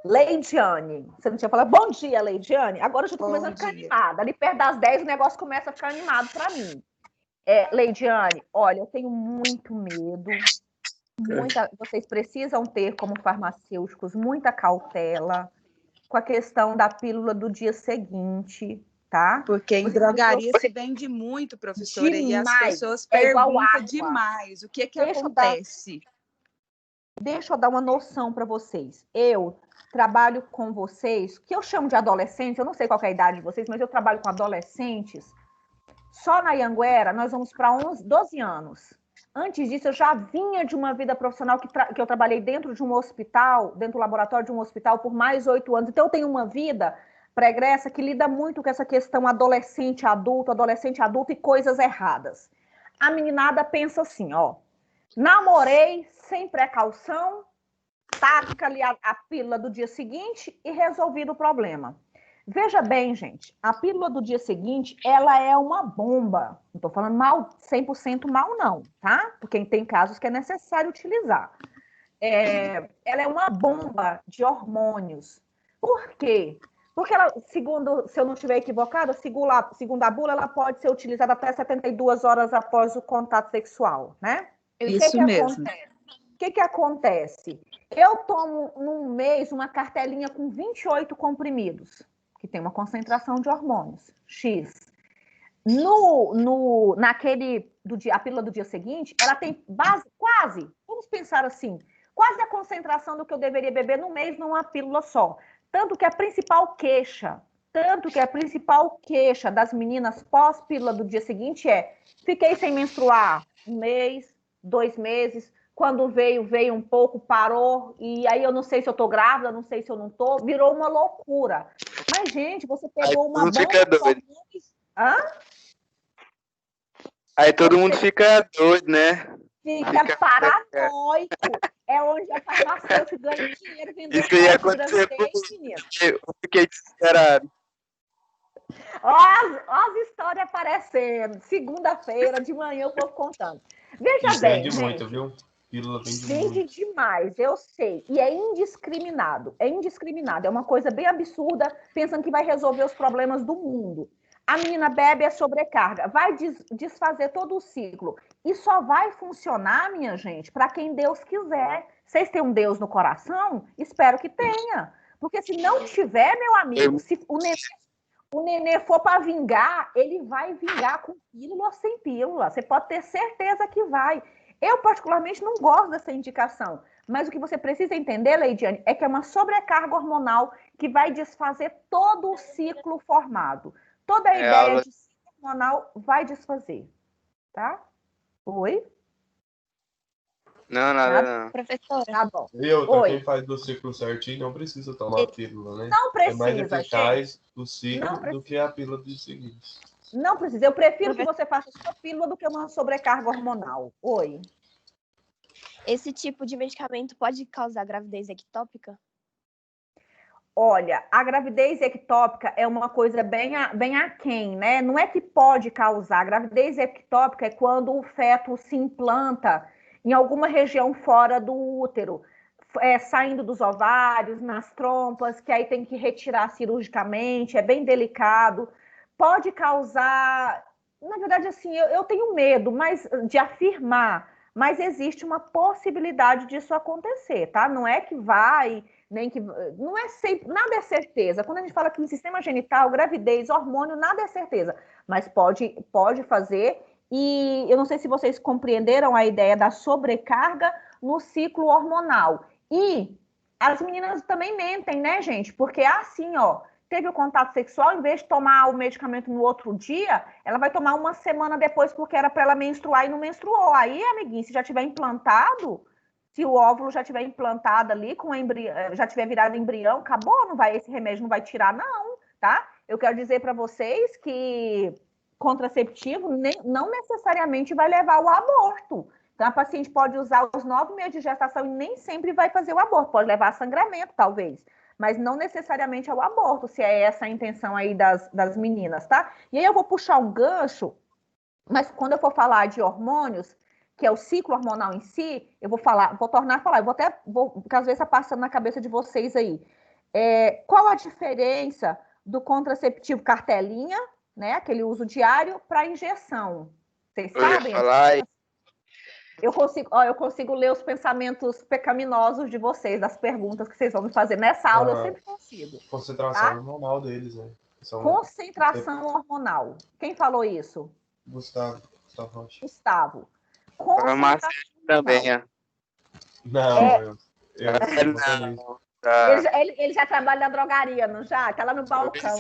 Leidiane. Você não tinha falado? Bom dia, Leidiane. Agora eu já estou Bom começando a ficar dia. animada. Ali perto das 10 o negócio começa a ficar animado para mim. Leidiane, olha, eu tenho muito medo. Vocês precisam ter, como farmacêuticos, muita cautela com a questão da pílula do dia seguinte, tá? Porque em drogaria se vende muito, professora, e as pessoas perguntam demais. O que acontece? Deixa eu dar uma noção para vocês. Eu trabalho com vocês, que eu chamo de adolescentes, eu não sei qual é a idade de vocês, mas eu trabalho com adolescentes. Só na Anhanguera, nós vamos para 12 anos. Antes disso, eu já vinha de uma vida profissional que eu trabalhei dentro de um hospital, dentro do laboratório de um hospital, por mais 8 anos. Então, eu tenho uma vida pregressa que lida muito com essa questão adolescente adulto e coisas erradas. A meninada pensa assim, ó, namorei sem precaução, taca ali a pílula do dia seguinte e resolvido o problema. Veja bem, gente, a pílula do dia seguinte, ela é uma bomba. Não estou falando mal, 100% mal não, tá? Porque tem casos que é necessário utilizar. Ela é uma bomba de hormônios. Por quê? Porque ela, segundo, se eu não estiver equivocada, segundo a bula, ela pode ser utilizada até 72 horas após o contato sexual, né? Isso mesmo. O que acontece? Eu tomo num mês uma cartelinha com 28 comprimidos. que tem uma concentração de hormônios, X. A pílula do dia seguinte, ela tem quase, vamos pensar assim, quase a concentração do que eu deveria beber no mês numa pílula só. Tanto que a principal queixa das meninas pós-pílula do dia seguinte fiquei sem menstruar 1 mês, 2 meses, quando veio um pouco, parou, e aí eu não sei se eu tô grávida, não sei se eu não tô, virou uma loucura. Mas, gente, você pegou uma bomba... Fica doido. Hã? Aí todo mundo fica doido, né? Fica paranoico. É onde a farmacêutica ganha dinheiro vendendo. Isso que ia acontecer comigo. Eu fiquei desesperado. Ó as histórias aparecendo. Segunda-feira, de manhã, eu vou contando. Veja Isso bem, vende gente. muito, viu? Pílula vende Vende muito. demais, eu sei. E é indiscriminado. É indiscriminado. É uma coisa bem absurda, pensando que vai resolver os problemas do mundo. A menina bebe a sobrecarga, vai desfazer todo o ciclo. E só vai funcionar, minha gente, para quem Deus quiser. Vocês têm um Deus no coração? Espero que tenha. Porque se não tiver, meu amigo, se o nenê for para vingar, ele vai vingar com pílula ou sem pílula. Você pode ter certeza que vai. Eu, particularmente, não gosto dessa indicação. Mas o que você precisa entender, Leidiane, é que é uma sobrecarga hormonal que vai desfazer todo o ciclo formado. Toda a ideia de ciclo hormonal vai desfazer. Tá? Oi? Não, nada não. Professora. Tá bom. Quem faz do ciclo certinho não precisa tomar a pílula, né? Não precisa, é mais eficaz gente. do ciclo do que a pílula do seguinte. Não precisa. Eu prefiro que você faça sua pílula do que uma sobrecarga hormonal. Oi. Esse tipo de medicamento pode causar gravidez ectópica? Olha, a gravidez ectópica é uma coisa bem aquém, né? Não é que pode causar. A gravidez ectópica é quando o feto se implanta em alguma região fora do útero, saindo dos ovários, nas trompas, que aí tem que retirar cirurgicamente, é bem delicado. Pode causar... Na verdade, assim, eu tenho medo de afirmar, mas existe uma possibilidade disso acontecer, tá? Não é que vai... não é sempre, nada é certeza. Quando a gente fala que em sistema genital, gravidez, hormônio, nada é certeza, mas pode fazer. E eu não sei se vocês compreenderam a ideia da sobrecarga no ciclo hormonal. E as meninas também mentem, né, gente? Porque assim, ó, teve o contato sexual, em vez de tomar o medicamento no outro dia, ela vai tomar 1 semana depois, porque era para ela menstruar e não menstruou. Aí, amiguinho, se já tiver implantado, se o óvulo já tiver implantado ali, já tiver virado embrião, acabou, esse remédio não vai tirar, não, tá? Eu quero dizer para vocês que contraceptivo não necessariamente vai levar ao aborto. Então, a paciente pode usar os 9 meses de gestação e nem sempre vai fazer o aborto. Pode levar a sangramento, talvez, mas não necessariamente ao aborto, se é essa a intenção aí das meninas, tá? E aí eu vou puxar um gancho, mas quando eu for falar de hormônios, que é o ciclo hormonal em si, eu vou tornar a falar, porque às vezes está passando na cabeça de vocês aí. Qual a diferença do contraceptivo cartelinha, né, aquele uso diário, para injeção? Vocês sabem? Eu consigo ler os pensamentos pecaminosos de vocês, das perguntas que vocês vão me fazer. Nessa aula eu sempre consigo. Concentração hormonal deles, né? Concentração hormonal. Quem falou isso? Gustavo Rocha. Gustavo. Também, Não, Ele já trabalha na drogaria, não já? Tá lá no balcão.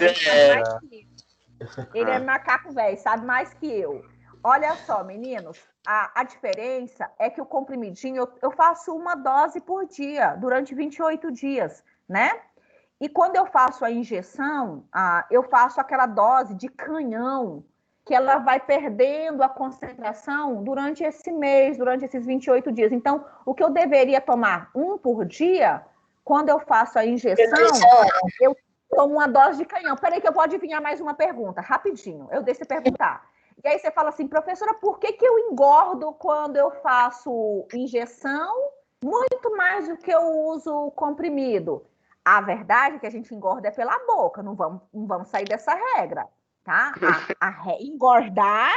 Ele é macaco velho, sabe mais que eu. Olha só, meninos, a diferença é que o comprimidinho, eu faço 1 dose por dia, durante 28 dias, né? E quando eu faço a injeção, eu faço aquela dose de canhão, que ela vai perdendo a concentração durante esse mês, durante esses 28 dias. Então, o que eu deveria tomar 1 por dia, quando eu faço a injeção, eu tomo 1 dose de canhão. Peraí que eu vou adivinhar mais uma pergunta, rapidinho. Eu deixo você perguntar. E aí você fala assim, professora, por que eu engordo quando eu faço injeção muito mais do que eu uso comprimido? A verdade é que a gente engorda pela boca, não vamos sair dessa regra. Tá? Engordar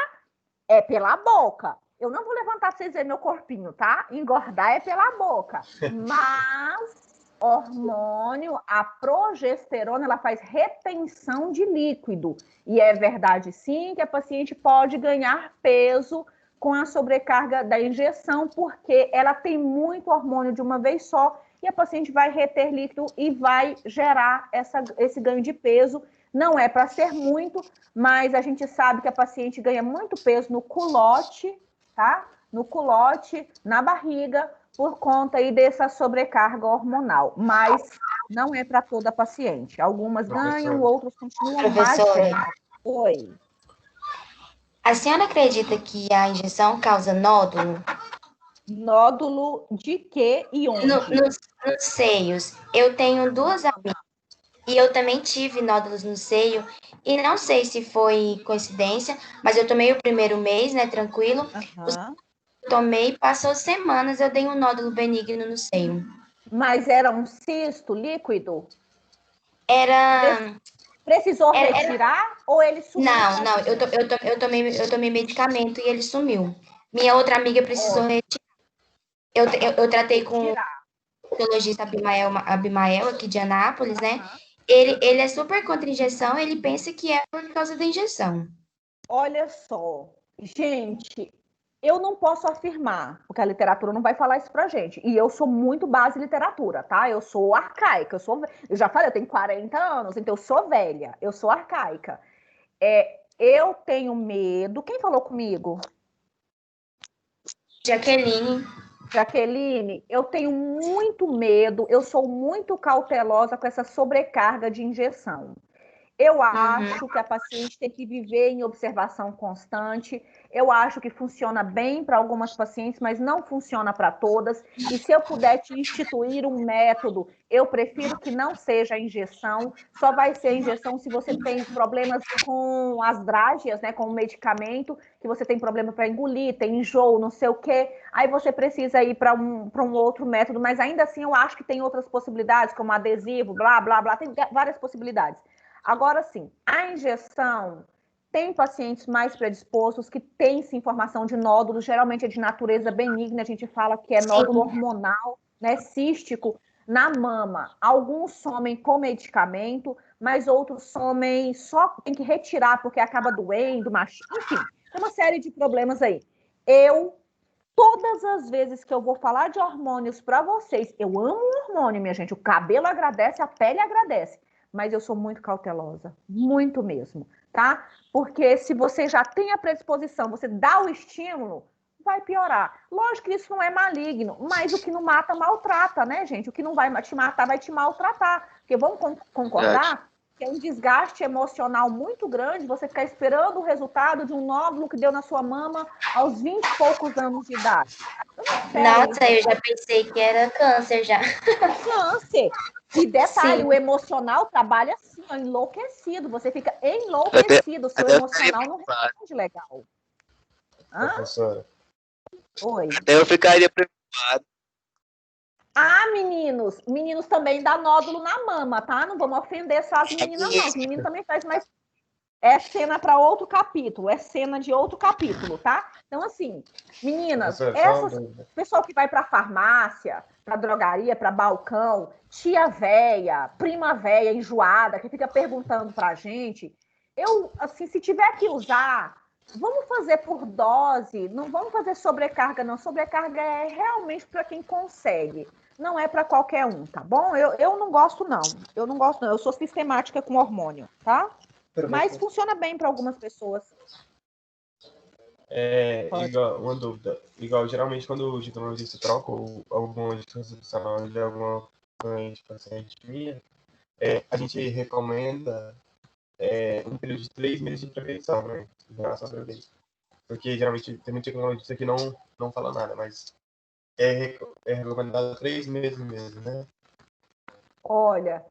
é pela boca. Eu não vou levantar pra vocês verem meu corpinho, tá? Engordar é pela boca. Mas, hormônio, a progesterona, ela faz retenção de líquido. E é verdade, sim, que a paciente pode ganhar peso com a sobrecarga da injeção, porque ela tem muito hormônio de uma vez só, e a paciente vai reter líquido e vai gerar esse ganho de peso. Não é para ser muito, mas a gente sabe que a paciente ganha muito peso no culote, tá? No culote, na barriga, por conta aí dessa sobrecarga hormonal. Mas não é para toda paciente. Algumas ganham, outras continuam mais. Oi. A senhora acredita que a injeção causa nódulo? Nódulo de quê e onde? Nos seios. Eu tenho 2 amigas e eu também tive nódulos no seio. E não sei se foi coincidência, mas eu tomei o primeiro mês, né, tranquilo. Tomei, passou semanas, eu dei um nódulo benigno no seio. Mas era um cisto líquido? Era... Precisou retirar ou ele sumiu? Não, eu tomei medicamento e ele sumiu. Minha outra amiga precisou retirar. Eu tratei com o oncologista Abimael, aqui de Anápolis, né? Ele é super contra injeção, ele pensa que é por causa da injeção. Olha só, gente, eu não posso afirmar, porque a literatura não vai falar isso pra gente. E eu sou muito base literatura, tá? Eu sou arcaica, eu já falei, eu tenho 40 anos, então eu sou velha, eu sou arcaica. Eu tenho medo. Quem falou comigo? Jaqueline, eu tenho muito medo, eu sou muito cautelosa com essa sobrecarga de injeção. Eu acho que a paciente tem que viver em observação constante. Eu acho que funciona bem para algumas pacientes, mas não funciona para todas. E se eu puder te instituir um método, eu prefiro que não seja a injeção. Só vai ser a injeção se você tem problemas com as drágeas, né, com o medicamento, que você tem problema para engolir, tem enjoo, não sei o quê. Aí você precisa ir para um outro método. Mas ainda assim, eu acho que tem outras possibilidades, como adesivo, blá, blá, blá. Tem várias possibilidades. Agora sim, a injeção tem pacientes mais predispostos que têm sim formação de nódulos, geralmente é de natureza benigna, a gente fala que é nódulo hormonal, né, cístico, na mama. Alguns somem com medicamento, mas outros somem só, tem que retirar porque acaba doendo, enfim, tem uma série de problemas aí. Todas as vezes que eu vou falar de hormônios para vocês, eu amo hormônio, minha gente, o cabelo agradece, a pele agradece. Mas eu sou muito cautelosa, muito mesmo, tá? Porque se você já tem a predisposição, você dá o estímulo, vai piorar. Lógico que isso não é maligno, mas o que não mata, maltrata, né, gente? O que não vai te matar, vai te maltratar. Porque vamos concordar que é um desgaste emocional muito grande você ficar esperando o resultado de um nódulo que deu na sua mama aos 20 e poucos anos de idade. Nossa, eu já pensei que era câncer já. Câncer. E detalhe, o emocional trabalha assim, ó, enlouquecido. Você fica enlouquecido. O seu emocional não responde legal. Professora. Oi. Eu ficaria preocupado. Meninos também dá nódulo na mama, tá? Não vamos ofender só as meninas, não. Os meninos também fazem, mas é cena para outro capítulo, é cena de outro capítulo, tá? Então, assim, meninas, pessoal que vai para farmácia, para drogaria, para balcão, tia véia, prima véia enjoada, que fica perguntando pra gente, assim, se tiver que usar, vamos fazer por dose, não vamos fazer sobrecarga, não. Sobrecarga é realmente para quem consegue. Não é para qualquer um, tá bom? Eu não gosto, não. Eu não gosto, não. Eu sou sistemática com hormônio, tá? Mas funciona bem para algumas pessoas. Igual, uma dúvida. Igual, geralmente, quando o ginecologista troca alguma anticoncepcional de alguma paciente minha, a gente recomenda um período de 3 meses de prevenção, né? Em relação à gravidez. Porque, geralmente, tem muito ginecologista que não fala nada, mas é recomendado 3 meses mesmo, né? Olha,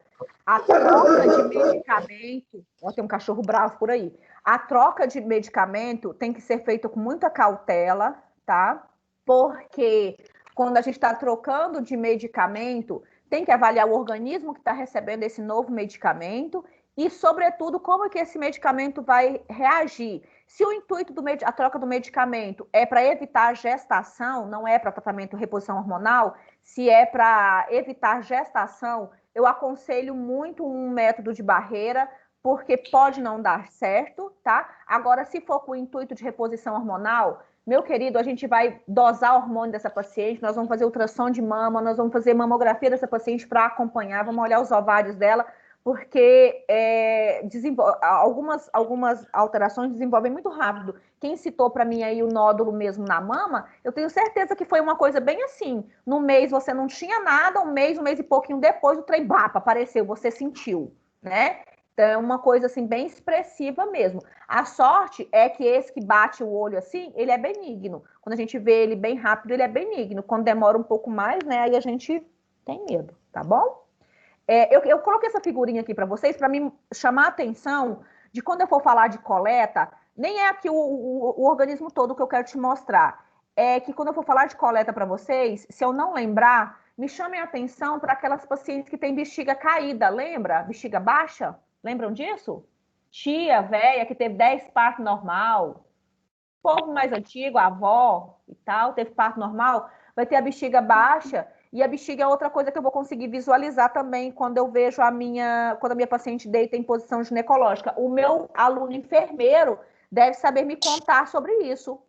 a troca de medicamento... Ó, tem um cachorro bravo por aí. A troca de medicamento tem que ser feita com muita cautela, tá? Porque quando a gente está trocando de medicamento, tem que avaliar o organismo que está recebendo esse novo medicamento e, sobretudo, como que esse medicamento vai reagir. Se o intuito a troca do medicamento é para evitar a gestação, não é para tratamento reposição hormonal, se é para evitar gestação, eu aconselho muito um método de barreira, porque pode não dar certo, tá? Agora, se for com o intuito de reposição hormonal, meu querido, a gente vai dosar o hormônio dessa paciente, nós vamos fazer ultrassom de mama, nós vamos fazer mamografia dessa paciente para acompanhar, vamos olhar os ovários dela, porque algumas alterações desenvolvem muito rápido. Quem citou para mim aí o nódulo mesmo na mama, eu tenho certeza que foi uma coisa bem assim. No mês você não tinha nada, um mês e pouquinho depois o trem bapa, apareceu, você sentiu, né? Então é uma coisa assim bem expressiva mesmo. A sorte é que esse que bate o olho assim, ele é benigno. Quando a gente vê ele bem rápido, ele é benigno. Quando demora um pouco mais, né, aí a gente tem medo, tá bom? Eu coloquei essa figurinha aqui para vocês para me chamar a atenção de quando eu for falar de coleta, nem é aqui o organismo todo que eu quero te mostrar. É que quando eu for falar de coleta para vocês, se eu não lembrar, me chamem a atenção para aquelas pacientes que têm bexiga caída, lembra? Bexiga baixa? Lembram disso? Tia, velha, que teve 10 partos normal. Povo mais antigo, a avó e tal, teve parto normal, vai ter a bexiga baixa. E a bexiga é outra coisa que eu vou conseguir visualizar também quando eu vejo quando a minha paciente deita em posição ginecológica. O meu aluno enfermeiro deve saber me contar sobre isso.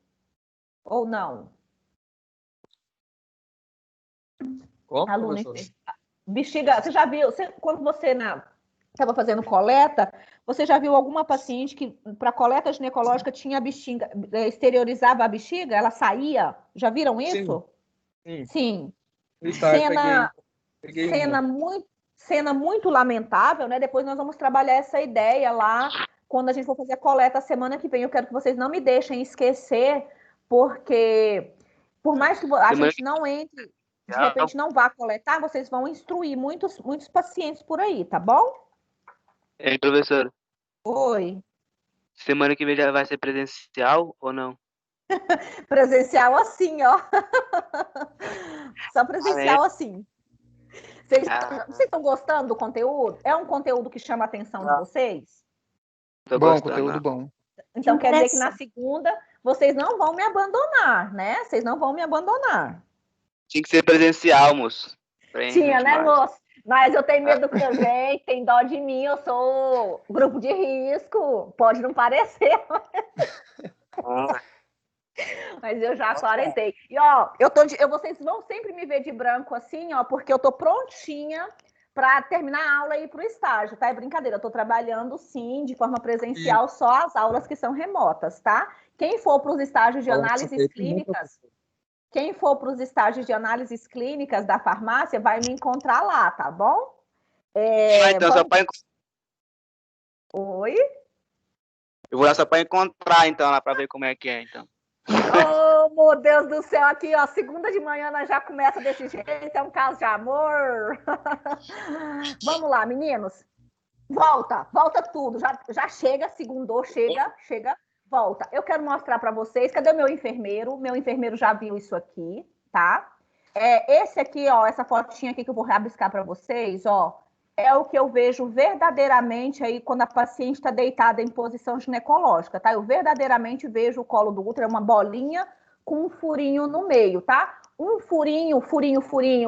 Ou não? Como, aluno professora? Bexiga, você já viu? Quando você estava fazendo coleta, você já viu alguma paciente que para coleta ginecológica tinha a bexiga, exteriorizava a bexiga? Ela saía? Já viram isso? Sim. Cena muito lamentável, né? Depois nós vamos trabalhar essa ideia lá quando a gente for fazer a coleta semana que vem. Eu quero que vocês não me deixem esquecer, porque por mais que a gente não entre, de repente não vá coletar, vocês vão instruir muitos pacientes por aí, tá bom? Ei, professora. Oi. Semana que vem já vai ser presencial ou não? Presencial assim, ó. Só presencial assim. Vocês estão gostando do conteúdo? É um conteúdo que chama a atenção de vocês? Tô bom, conteúdo bom. Então quer dizer que na segunda vocês não vão me abandonar, né? Vocês não vão me abandonar. Tinha que ser presencial, moço. Tinha, né, moço? Mas eu tenho medo do gente, tem dó de mim, eu sou grupo de risco. Pode não parecer. Mas eu já quarentei. E, ó, vocês vão sempre me ver de branco assim, ó, porque eu tô prontinha para terminar a aula e ir pro estágio, tá? É brincadeira, eu tô trabalhando, sim, de forma presencial, só as aulas que são remotas, tá? Quem for para os estágios de análises clínicas, da farmácia, vai me encontrar lá, tá bom? Então, só para Oi? Eu vou lá só para encontrar, então, lá para ver como é que é, então. Oh, meu Deus do céu, aqui, ó, segunda de manhã nós já começa desse jeito, é um caso de amor. Vamos lá, meninos. Volta tudo, já chega, segundou, chega, volta. Eu quero mostrar para vocês, cadê o meu enfermeiro? Meu enfermeiro já viu isso aqui, tá? Esse aqui, ó, essa fotinha aqui que eu vou rabiscar para vocês, ó, é o que eu vejo verdadeiramente aí quando a paciente está deitada em posição ginecológica, tá? Eu verdadeiramente vejo o colo do útero, é uma bolinha com um furinho no meio, tá? Um furinho,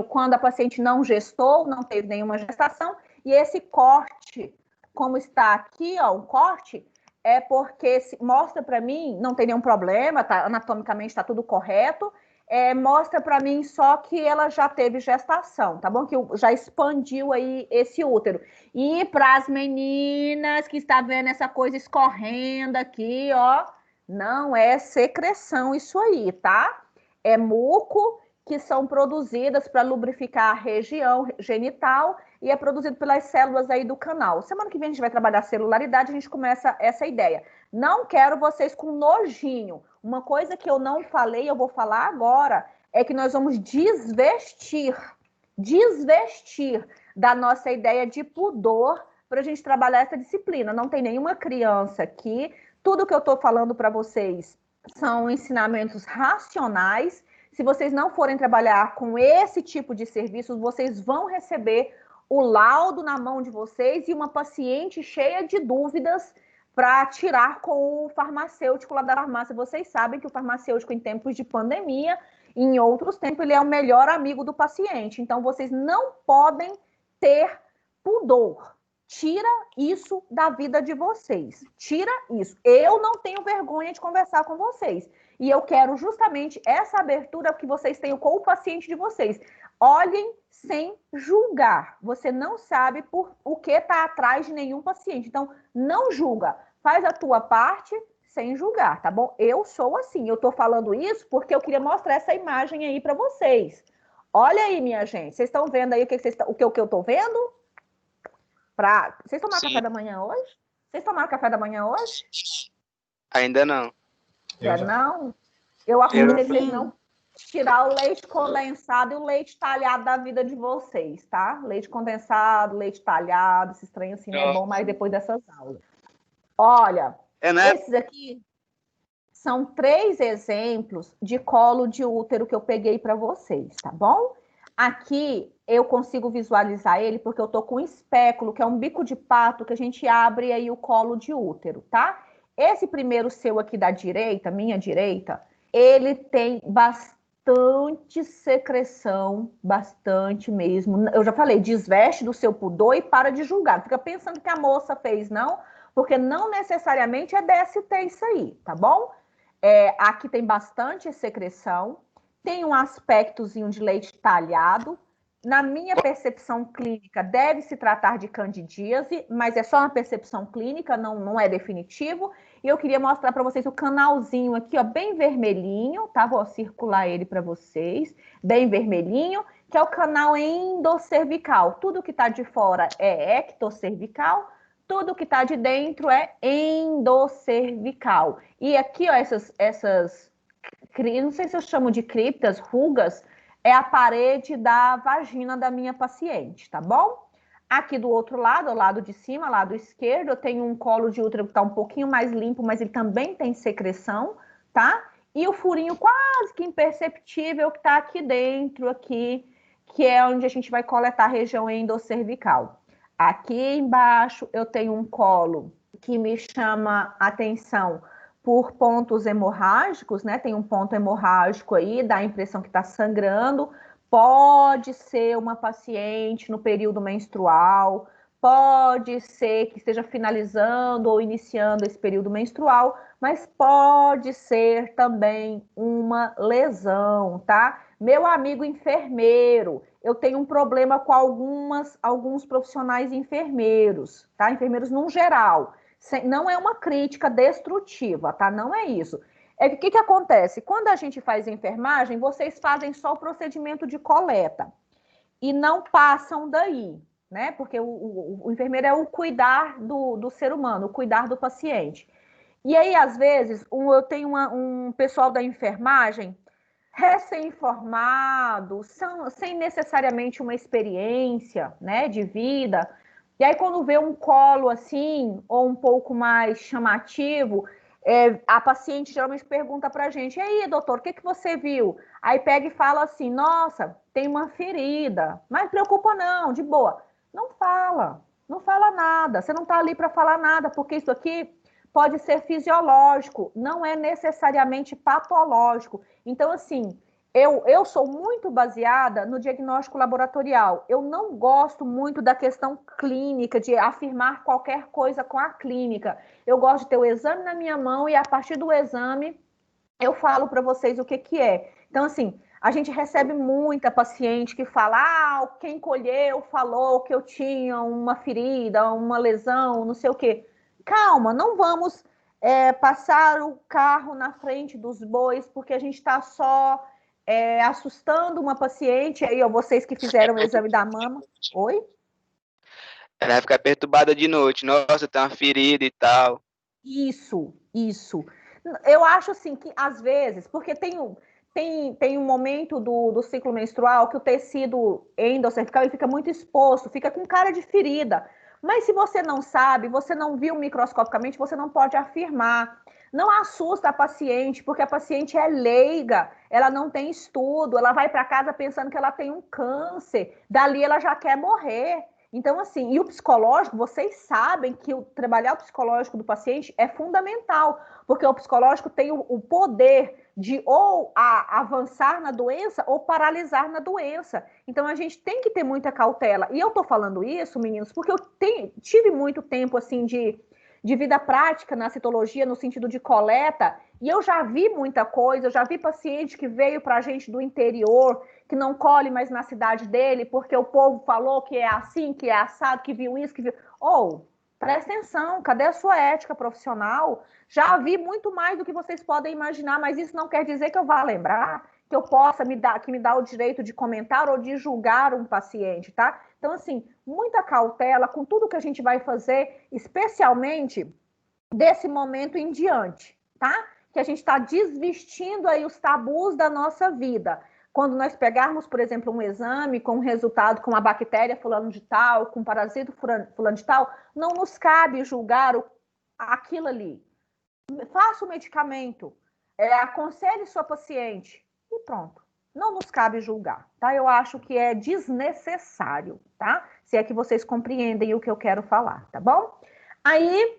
quando a paciente não gestou, não teve nenhuma gestação, e esse corte, como está aqui, ó, um corte, é porque mostra para mim, não tem nenhum problema, tá? Anatomicamente está tudo correto, mostra para mim só que ela já teve gestação, tá bom? Que já expandiu aí esse útero. E para as meninas que estão vendo essa coisa escorrendo aqui, ó, não é secreção isso aí, tá? É muco que são produzidas para lubrificar a região genital e é produzido pelas células aí do canal. Semana que vem a gente vai trabalhar a celularidade, a gente começa essa ideia. Não quero vocês com nojinho. Uma coisa que eu não falei, eu vou falar agora, é que nós vamos desvestir da nossa ideia de pudor para a gente trabalhar essa disciplina. Não tem nenhuma criança aqui. Tudo que eu estou falando para vocês são ensinamentos racionais. Se vocês não forem trabalhar com esse tipo de serviços, vocês vão receber o laudo na mão de vocês e uma paciente cheia de dúvidas para tirar com o farmacêutico lá da farmácia. Vocês sabem que o farmacêutico, em tempos de pandemia, em outros tempos, ele é o melhor amigo do paciente. Então, vocês não podem ter pudor. Tira isso da vida de vocês. Tira isso. Eu não tenho vergonha de conversar com vocês. E eu quero justamente essa abertura que vocês tenham com o paciente de vocês. Olhem sem julgar. Você não sabe por o que está atrás de nenhum paciente. Então, não julga. Faz a tua parte sem julgar, tá bom? Eu sou assim. Eu estou falando isso porque eu queria mostrar essa imagem aí para vocês. Olha aí, minha gente. Vocês estão vendo aí o que eu estou vendo? Vocês tomaram café da manhã hoje? Vocês tomaram café da manhã hoje? Ainda não. Não? Eu aconselho não tirar o leite condensado e o leite talhado da vida de vocês, tá? Leite condensado, leite talhado, esse trem assim não é bom mais depois dessas aulas. Olha, esses aqui são 3 exemplos de colo de útero que eu peguei para vocês, tá bom? Aqui eu consigo visualizar ele porque eu tô com um espéculo, que é um bico de pato, que a gente abre aí o colo de útero, tá? Esse primeiro seu aqui da direita, minha direita, ele tem bastante secreção, bastante mesmo. Eu já falei, desveste do seu pudor e para de julgar. Não fica pensando que a moça fez, não, porque não necessariamente é DST isso aí, tá bom? Aqui tem bastante secreção. Tem um aspectozinho de leite talhado. Na minha percepção clínica, deve se tratar de candidíase, mas é só uma percepção clínica, não é definitivo. E eu queria mostrar para vocês o canalzinho aqui, ó, bem vermelhinho, tá? Vou circular ele para vocês, bem vermelhinho, que é o canal endocervical. Tudo que está de fora é ectocervical, tudo que está de dentro é endocervical. E aqui, ó, essas não sei se eu chamo de criptas, rugas, é a parede da vagina da minha paciente, tá bom? Aqui do outro lado, ao lado de cima, lado esquerdo, eu tenho um colo de útero que tá um pouquinho mais limpo, mas ele também tem secreção, tá? E o furinho quase que imperceptível que tá aqui dentro, aqui, que é onde a gente vai coletar a região endocervical. Aqui embaixo eu tenho um colo que me chama a atenção por pontos hemorrágicos, né? Tem um ponto hemorrágico aí, dá a impressão que está sangrando. Pode ser uma paciente no período menstrual, pode ser que esteja finalizando ou iniciando esse período menstrual, mas pode ser também uma lesão, tá? Meu amigo enfermeiro, eu tenho um problema com alguns profissionais enfermeiros, tá? Enfermeiros no geral. Não é uma crítica destrutiva, tá? Não é isso. O que acontece? Quando a gente faz enfermagem, vocês fazem só o procedimento de coleta e não passam daí, né? Porque o enfermeiro é o cuidar do ser humano, o cuidar do paciente. E aí, às vezes, eu tenho um pessoal da enfermagem recém-formado, sem necessariamente uma experiência, né, de vida. E aí, quando vê um colo assim, ou um pouco mais chamativo, a paciente geralmente pergunta pra gente: e aí, doutor, o que você viu? Aí pega e fala assim: nossa, tem uma ferida, mas preocupa não, de boa. Não fala nada, você não tá ali para falar nada, porque isso aqui pode ser fisiológico, não é necessariamente patológico. Então, assim, eu sou muito baseada no diagnóstico laboratorial. Eu não gosto muito da questão clínica, de afirmar qualquer coisa com a clínica. Eu gosto de ter o exame na minha mão e, a partir do exame, eu falo para vocês o que é. Então, assim, a gente recebe muita paciente que fala: quem colheu falou que eu tinha uma ferida, uma lesão, não sei o quê. Calma, não vamos passar o carro na frente dos bois, porque a gente está só assustando uma paciente. Aí, ó, vocês que fizeram o exame da mama. Oi? Ela vai ficar perturbada de noite. Nossa, tem uma ferida e tal. Isso. Eu acho assim que, às vezes, porque tem um momento do ciclo menstrual que o tecido endocervical ele fica muito exposto, fica com cara de ferida. Mas se você não sabe, você não viu microscopicamente, você não pode afirmar. Não assusta a paciente, porque a paciente é leiga, ela não tem estudo, ela vai para casa pensando que ela tem um câncer, dali ela já quer morrer. Então, assim, e o psicológico, vocês sabem que trabalhar o psicológico do paciente é fundamental, porque o psicológico tem o poder de ou avançar na doença ou paralisar na doença. Então, a gente tem que ter muita cautela. E eu tô falando isso, meninos, porque eu tive muito tempo, assim, de vida prática na citologia, no sentido de coleta, e eu já vi muita coisa, eu já vi paciente que veio pra gente do interior, que não colhe mais na cidade dele, porque o povo falou que é assim, que é assado, que viu isso, que viu... Presta atenção, cadê a sua ética profissional? Já vi muito mais do que vocês podem imaginar, mas isso não quer dizer que eu vá lembrar, que eu possa me dar o direito de comentar ou de julgar um paciente, tá? Então, assim, muita cautela com tudo que a gente vai fazer, especialmente desse momento em diante, tá? Que a gente está desvestindo aí os tabus da nossa vida. Quando nós pegarmos, por exemplo, um exame com um resultado com uma bactéria fulano de tal, com um parasito fulano de tal, não nos cabe julgar aquilo ali. Faça o medicamento, aconselhe sua paciente e pronto. Não nos cabe julgar, tá? Eu acho que é desnecessário, tá? Se é que vocês compreendem o que eu quero falar, tá bom? Aí,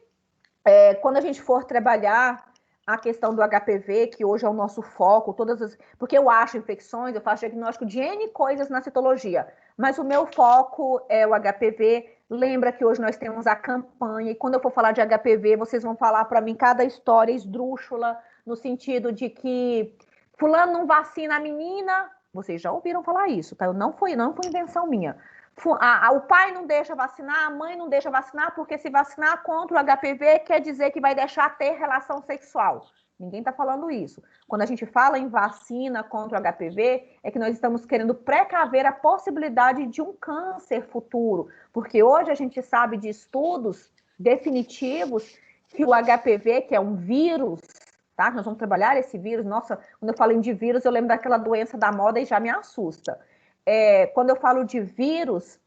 quando a gente for trabalhar a questão do HPV, que hoje é o nosso foco, porque eu acho infecções, eu faço diagnóstico de N coisas na citologia, mas o meu foco é o HPV. Lembra que hoje nós temos a campanha, e quando eu for falar de HPV, vocês vão falar para mim cada história esdrúxula, no sentido de que fulano não vacina a menina. Vocês já ouviram falar isso, tá? Não foi invenção minha. O pai não deixa vacinar, a mãe não deixa vacinar, porque se vacinar contra o HPV quer dizer que vai deixar ter relação sexual. Ninguém está falando isso. Quando a gente fala em vacina contra o HPV, é que nós estamos querendo precaver a possibilidade de um câncer futuro, porque hoje a gente sabe de estudos definitivos que o HPV, que é um vírus, tá? Nós vamos trabalhar esse vírus. Nossa, quando eu falo de vírus, eu lembro daquela doença da moda e já me assusta. Quando eu falo de vírus,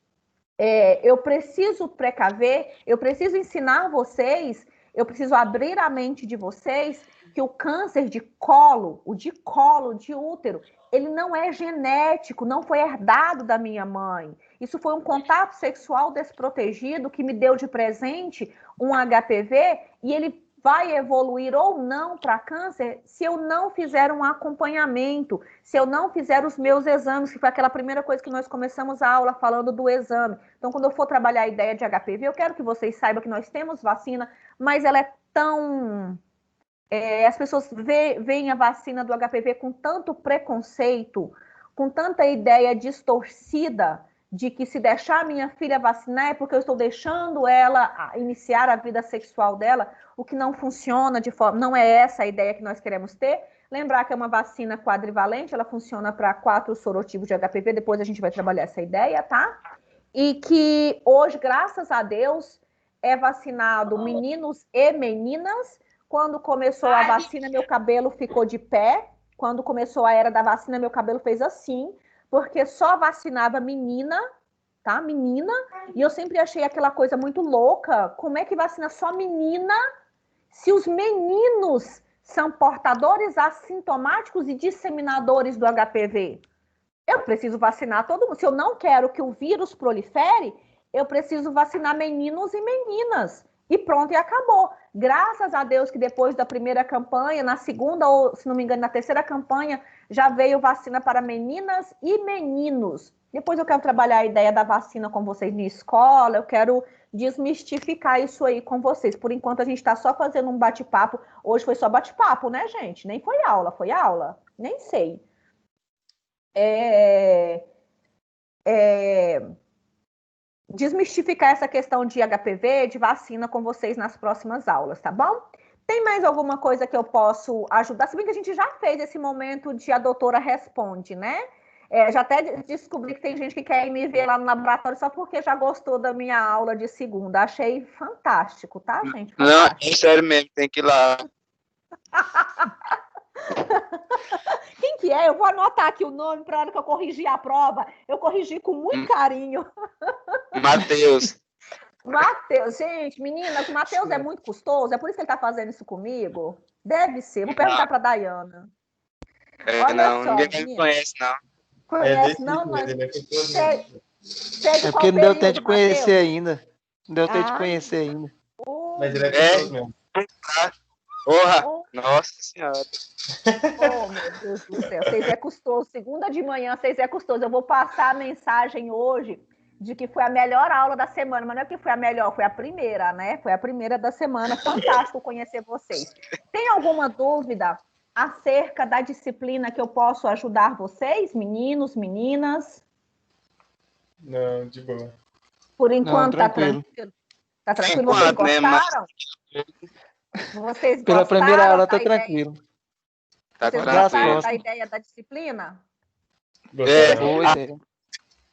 eu preciso precaver, eu preciso ensinar vocês, eu preciso abrir a mente de vocês que o câncer de colo, de útero, ele não é genético, não foi herdado da minha mãe. Isso foi um contato sexual desprotegido que me deu de presente um HPV e ele vai evoluir ou não para câncer se eu não fizer um acompanhamento, se eu não fizer os meus exames, que foi aquela primeira coisa que nós começamos a aula falando do exame. Então, quando eu for trabalhar a ideia de HPV, eu quero que vocês saibam que nós temos vacina, mas ela é tão... as pessoas veem a vacina do HPV com tanto preconceito, com tanta ideia distorcida, de que se deixar a minha filha vacinar é porque eu estou deixando ela iniciar a vida sexual dela, o que não funciona de forma... Não é essa a ideia que nós queremos ter. Lembrar que é uma vacina quadrivalente, ela funciona para 4 sorotipos de HPV, depois a gente vai trabalhar essa ideia, tá? E que hoje, graças a Deus, é vacinado meninos e meninas. Quando começou a vacina, meu cabelo ficou de pé. Quando começou a era da vacina, meu cabelo fez assim, porque só vacinava menina, tá? Menina. E eu sempre achei aquela coisa muito louca. Como é que vacina só menina se os meninos são portadores assintomáticos e disseminadores do HPV? Eu preciso vacinar todo mundo. Se eu não quero que o vírus prolifere, eu preciso vacinar meninos e meninas. E pronto, e acabou. Graças a Deus que depois da primeira campanha, na segunda ou, se não me engano, na terceira campanha, já veio vacina para meninas e meninos. Depois eu quero trabalhar a ideia da vacina com vocês na escola, eu quero desmistificar isso aí com vocês. Por enquanto a gente está só fazendo um bate-papo. Hoje foi só bate-papo, né, gente? Nem foi aula, foi aula? Nem sei. Desmistificar essa questão de HPV, de vacina com vocês nas próximas aulas, tá bom? Tem mais alguma coisa que eu posso ajudar? Se bem que a gente já fez esse momento de a doutora responde, né? Já até descobri que tem gente que quer me ver lá no laboratório só porque já gostou da minha aula de segunda. Achei fantástico, tá, gente? Fantástico. Não, é sério mesmo, tem que ir lá. Quem que é? Eu vou anotar aqui o nome para a hora que eu corrigir a prova. Eu corrigi com muito carinho. Matheus. Matheus, gente, meninas, o Matheus é muito custoso, é por isso que ele está fazendo isso comigo? Deve ser, vou perguntar para a Dayana. Olha não, só, ninguém me conhece, não. Conhece, não, mas É porque não deu tempo de conhecer ainda. Não deu tempo de conhecer ainda. Mas ele é gostoso mesmo. Porra! Nossa Senhora. Oh, meu Deus do céu. Vocês é custoso. Segunda de manhã, vocês é custoso. Eu vou passar a mensagem hoje de que foi a melhor aula da semana. Mas não é que foi a melhor, foi a primeira, né? Foi a primeira da semana. Fantástico conhecer vocês. Tem alguma dúvida acerca da disciplina que eu posso ajudar vocês, meninos, meninas? Não, de boa. Por enquanto, não, tranquilo. Tá tranquilo? Vocês gostaram? Vocês gostaram? Pela primeira aula, tá tranquilo. Vocês gostaram da ideia da disciplina? É,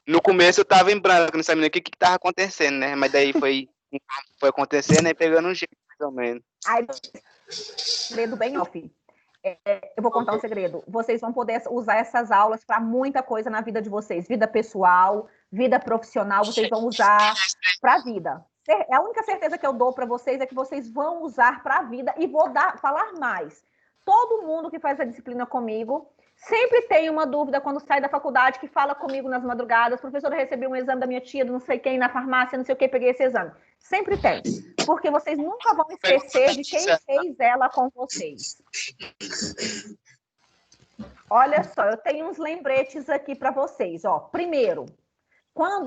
no começo eu tava em branco, não sabia o que tava acontecendo, né? Mas daí foi acontecendo e pegando um jeito, mais ou menos. Aí, segredo bem off. Eu vou contar um segredo. Vocês vão poder usar essas aulas para muita coisa na vida de vocês. Vida pessoal, vida profissional, vocês vão usar para a vida. A única certeza que eu dou para vocês é que vocês vão usar para a vida e vou falar mais. Todo mundo que faz a disciplina comigo sempre tem uma dúvida quando sai da faculdade, que fala comigo nas madrugadas, professora, eu recebi um exame da minha tia, não sei quem, na farmácia, não sei o que, peguei esse exame. Sempre tem. Porque vocês nunca vão esquecer de quem fez ela com vocês. Olha só, eu tenho uns lembretes aqui para vocês. Ó, primeiro,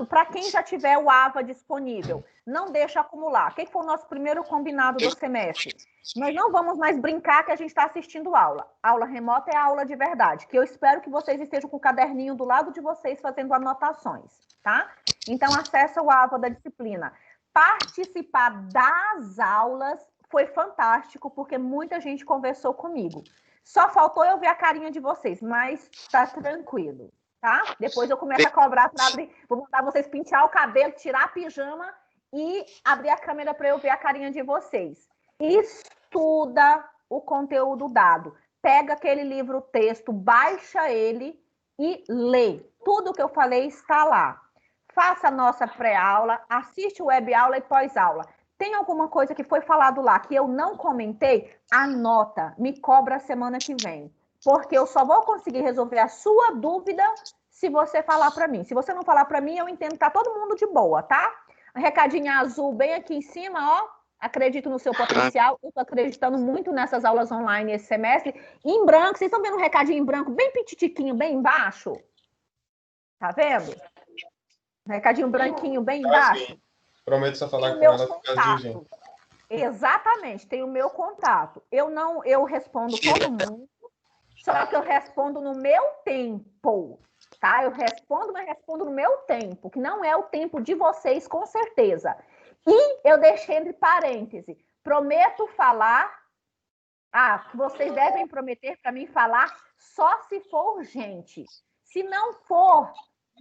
para quem já tiver o AVA disponível, não deixa acumular. O que foi o nosso primeiro combinado do semestre? Nós não vamos mais brincar que a gente está assistindo aula. Aula remota é a aula de verdade, que eu espero que vocês estejam com o caderninho do lado de vocês fazendo anotações, tá? Então, acessa o AVA da disciplina. Participar das aulas foi fantástico, porque muita gente conversou comigo. Só faltou eu ver a carinha de vocês, mas tá tranquilo, tá? Depois eu começo a cobrar para abrir. Vou mandar vocês pentear o cabelo, tirar a pijama e abrir a câmera para eu ver a carinha de vocês. Estuda o conteúdo dado. Pega aquele livro texto, baixa ele e lê. Tudo que eu falei está lá. Faça a nossa pré-aula, assiste o web-aula e pós-aula. Tem alguma coisa que foi falado lá que eu não comentei? Anota, me cobra a semana que vem. Porque eu só vou conseguir resolver a sua dúvida se você falar para mim. Se você não falar para mim, eu entendo que tá todo mundo de boa, tá? Recadinho azul bem aqui em cima, ó. Acredito no seu potencial. Eu tô acreditando muito nessas aulas online esse semestre. Em branco, vocês estão vendo um recadinho em branco bem pititiquinho, bem embaixo? Tá vendo? Recadinho branquinho bem embaixo. Prometo só falar com ela por causa de urgência. Exatamente, tem o meu contato. Eu respondo todo mundo, só que eu respondo no meu tempo, tá? Eu respondo, mas respondo no meu tempo, que não é o tempo de vocês, com certeza. E eu deixei entre parênteses, prometo falar, vocês devem prometer para mim falar só se for urgente. Se não for,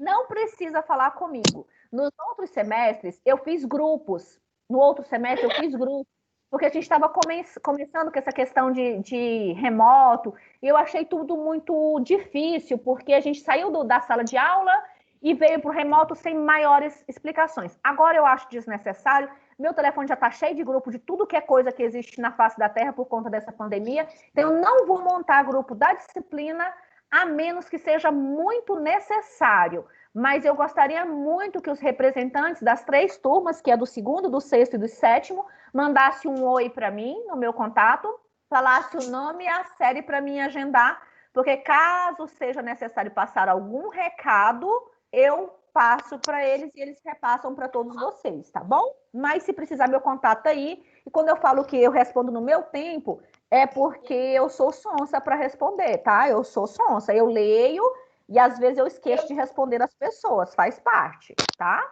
não precisa falar comigo. Nos outros semestres, eu fiz grupos. No outro semestre, eu fiz grupos. Porque a gente estava começando com essa questão de remoto. E eu achei tudo muito difícil, porque a gente saiu da sala de aula e veio para o remoto sem maiores explicações. Agora eu acho desnecessário. Meu telefone já está cheio de grupo de tudo que é coisa que existe na face da Terra por conta dessa pandemia. Então, eu não vou montar grupo da disciplina, a menos que seja muito necessário. Mas eu gostaria muito que os representantes das 3 turmas, que é do 2º, do 6º e do 7º, mandassem um oi para mim, no meu contato, falasse o nome e a série para mim agendar, porque caso seja necessário passar algum recado, eu passo para eles e eles repassam para todos vocês, tá bom? Mas se precisar, meu contato aí. E quando eu falo que eu respondo no meu tempo, é porque eu sou sonsa para responder, tá? Eu sou sonsa, eu leio e às vezes eu esqueço de responder as pessoas, faz parte, tá?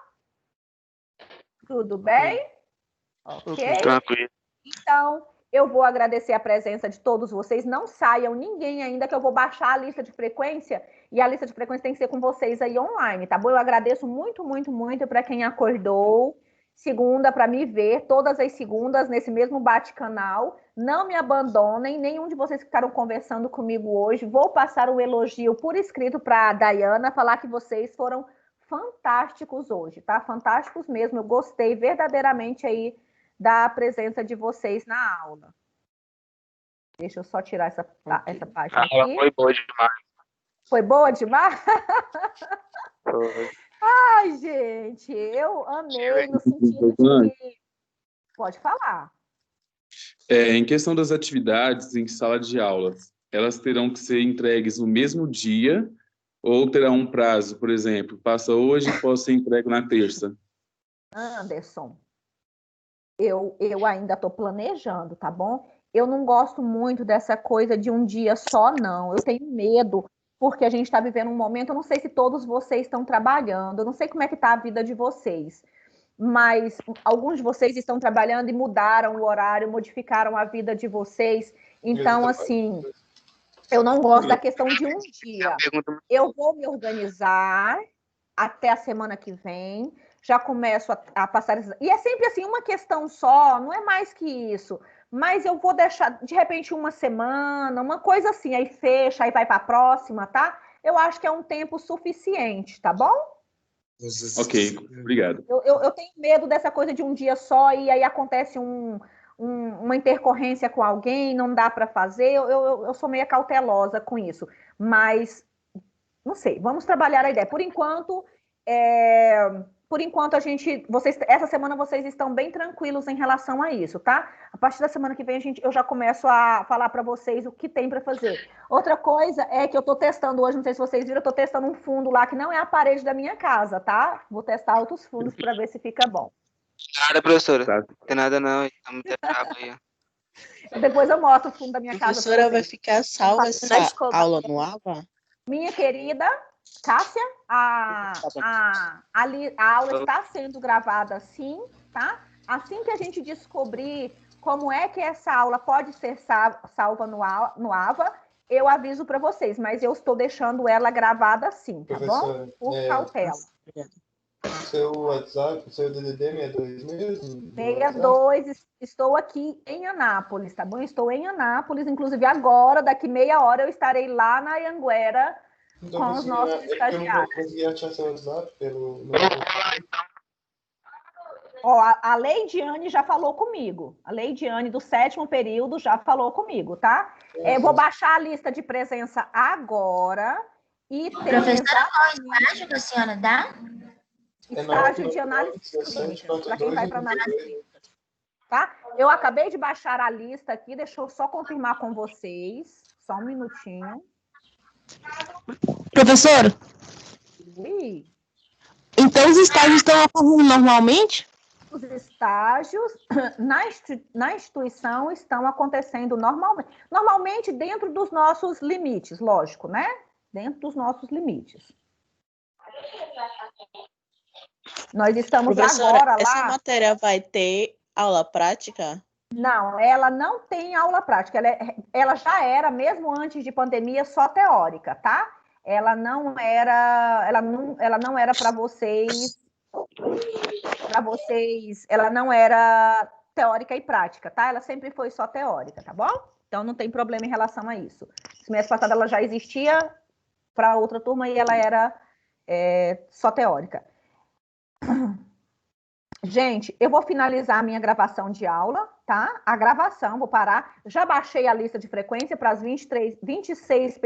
Tudo bem? Ok? Tranquilo. Então, eu vou agradecer a presença de todos vocês. Não saiam ninguém ainda, que eu vou baixar a lista de frequência. E a lista de frequência tem que ser com vocês aí online, tá bom? Eu agradeço muito, muito, muito para quem acordou. Segunda, para me ver, todas as segundas, nesse mesmo bate-canal. Não me abandonem, nenhum de vocês que ficaram conversando comigo hoje. Vou passar um elogio por escrito para a Dayana, falar que vocês foram fantásticos hoje, tá? Fantásticos mesmo. Eu gostei verdadeiramente aí da presença de vocês na aula. Deixa eu só tirar essa página aqui. Foi boa demais. Foi boa demais? Foi. Ai, gente, eu amei no sentido de que... Pode falar. Em questão das atividades em sala de aula, elas terão que ser entregues no mesmo dia ou terá um prazo, por exemplo, passa hoje e pode ser entregue na terça? Anderson, eu ainda estou planejando, tá bom? Eu não gosto muito dessa coisa de um dia só, não. Eu tenho medo, porque a gente está vivendo um momento, eu não sei se todos vocês estão trabalhando, eu não sei como é que está a vida de vocês, mas alguns de vocês estão trabalhando e mudaram o horário, modificaram a vida de vocês. Então, assim, eu não gosto da questão de um dia. Eu vou me organizar até a semana que vem, já começo a passar... E é sempre assim, uma questão só, não é mais que isso. Mas eu vou deixar, de repente, uma semana, uma coisa assim, aí fecha, aí vai para a próxima, tá? Eu acho que é um tempo suficiente, tá bom? Ok, obrigado. Eu tenho medo dessa coisa de um dia só e aí acontece uma intercorrência com alguém, não dá para fazer. Eu sou meio cautelosa com isso. Mas, não sei, vamos trabalhar a ideia. Por enquanto, essa semana vocês estão bem tranquilos em relação a isso, tá? A partir da semana que vem eu já começo a falar para vocês o que tem para fazer. Outra coisa é que eu estou testando hoje, não sei se vocês viram, eu estou testando um fundo lá que não é a parede da minha casa, tá? Vou testar outros fundos para ver se fica bom. Nada, professora. Não tem nada não, estamos bravo aí. Depois eu mostro o fundo da minha casa. Professora, vai ficar salva essa aula no AVA? Minha querida Cássia, a aula está sendo gravada sim, tá? Assim que a gente descobrir como é que essa aula pode ser salva no AVA, eu aviso para vocês, mas eu estou deixando ela gravada sim, tá bom? Por cautela. Seu WhatsApp, seu DDD 62 mesmo? 62, estou aqui em Anápolis, tá bom? Estou em Anápolis, inclusive agora, daqui meia hora, eu estarei lá na Anhanguera, então, com os nossos estagiários. Eu não consegui achar seu WhatsApp pelo... Ó, a Leidiane já falou comigo. A Leidiane do 7º período já falou comigo, tá? Vou baixar a lista de presença agora e ter... Professora, qual estágio que a senhora dá? Estágio de análise clínica, para quem vai para análise clínica. Tá? Eu acabei de baixar a lista aqui, deixa eu só confirmar com vocês. Só um minutinho. Professora? Ui. Então os estágios estão ocorrendo normalmente? Os estágios na instituição estão acontecendo normalmente. Normalmente dentro dos nossos limites, lógico, né? Dentro dos nossos limites. Nós estamos agora lá... Essa matéria vai ter aula prática? Não, ela não tem aula prática. Ela já era, mesmo antes de pandemia, só teórica, tá? Ela não era para vocês... Ela não era teórica e prática, tá? Ela sempre foi só teórica, tá bom? Então não tem problema em relação a isso. Semestre passado ela já existia para outra turma e ela era só teórica. Gente, eu vou finalizar a minha gravação de aula, tá? A gravação, vou parar. Já baixei a lista de frequência para as 26 pessoas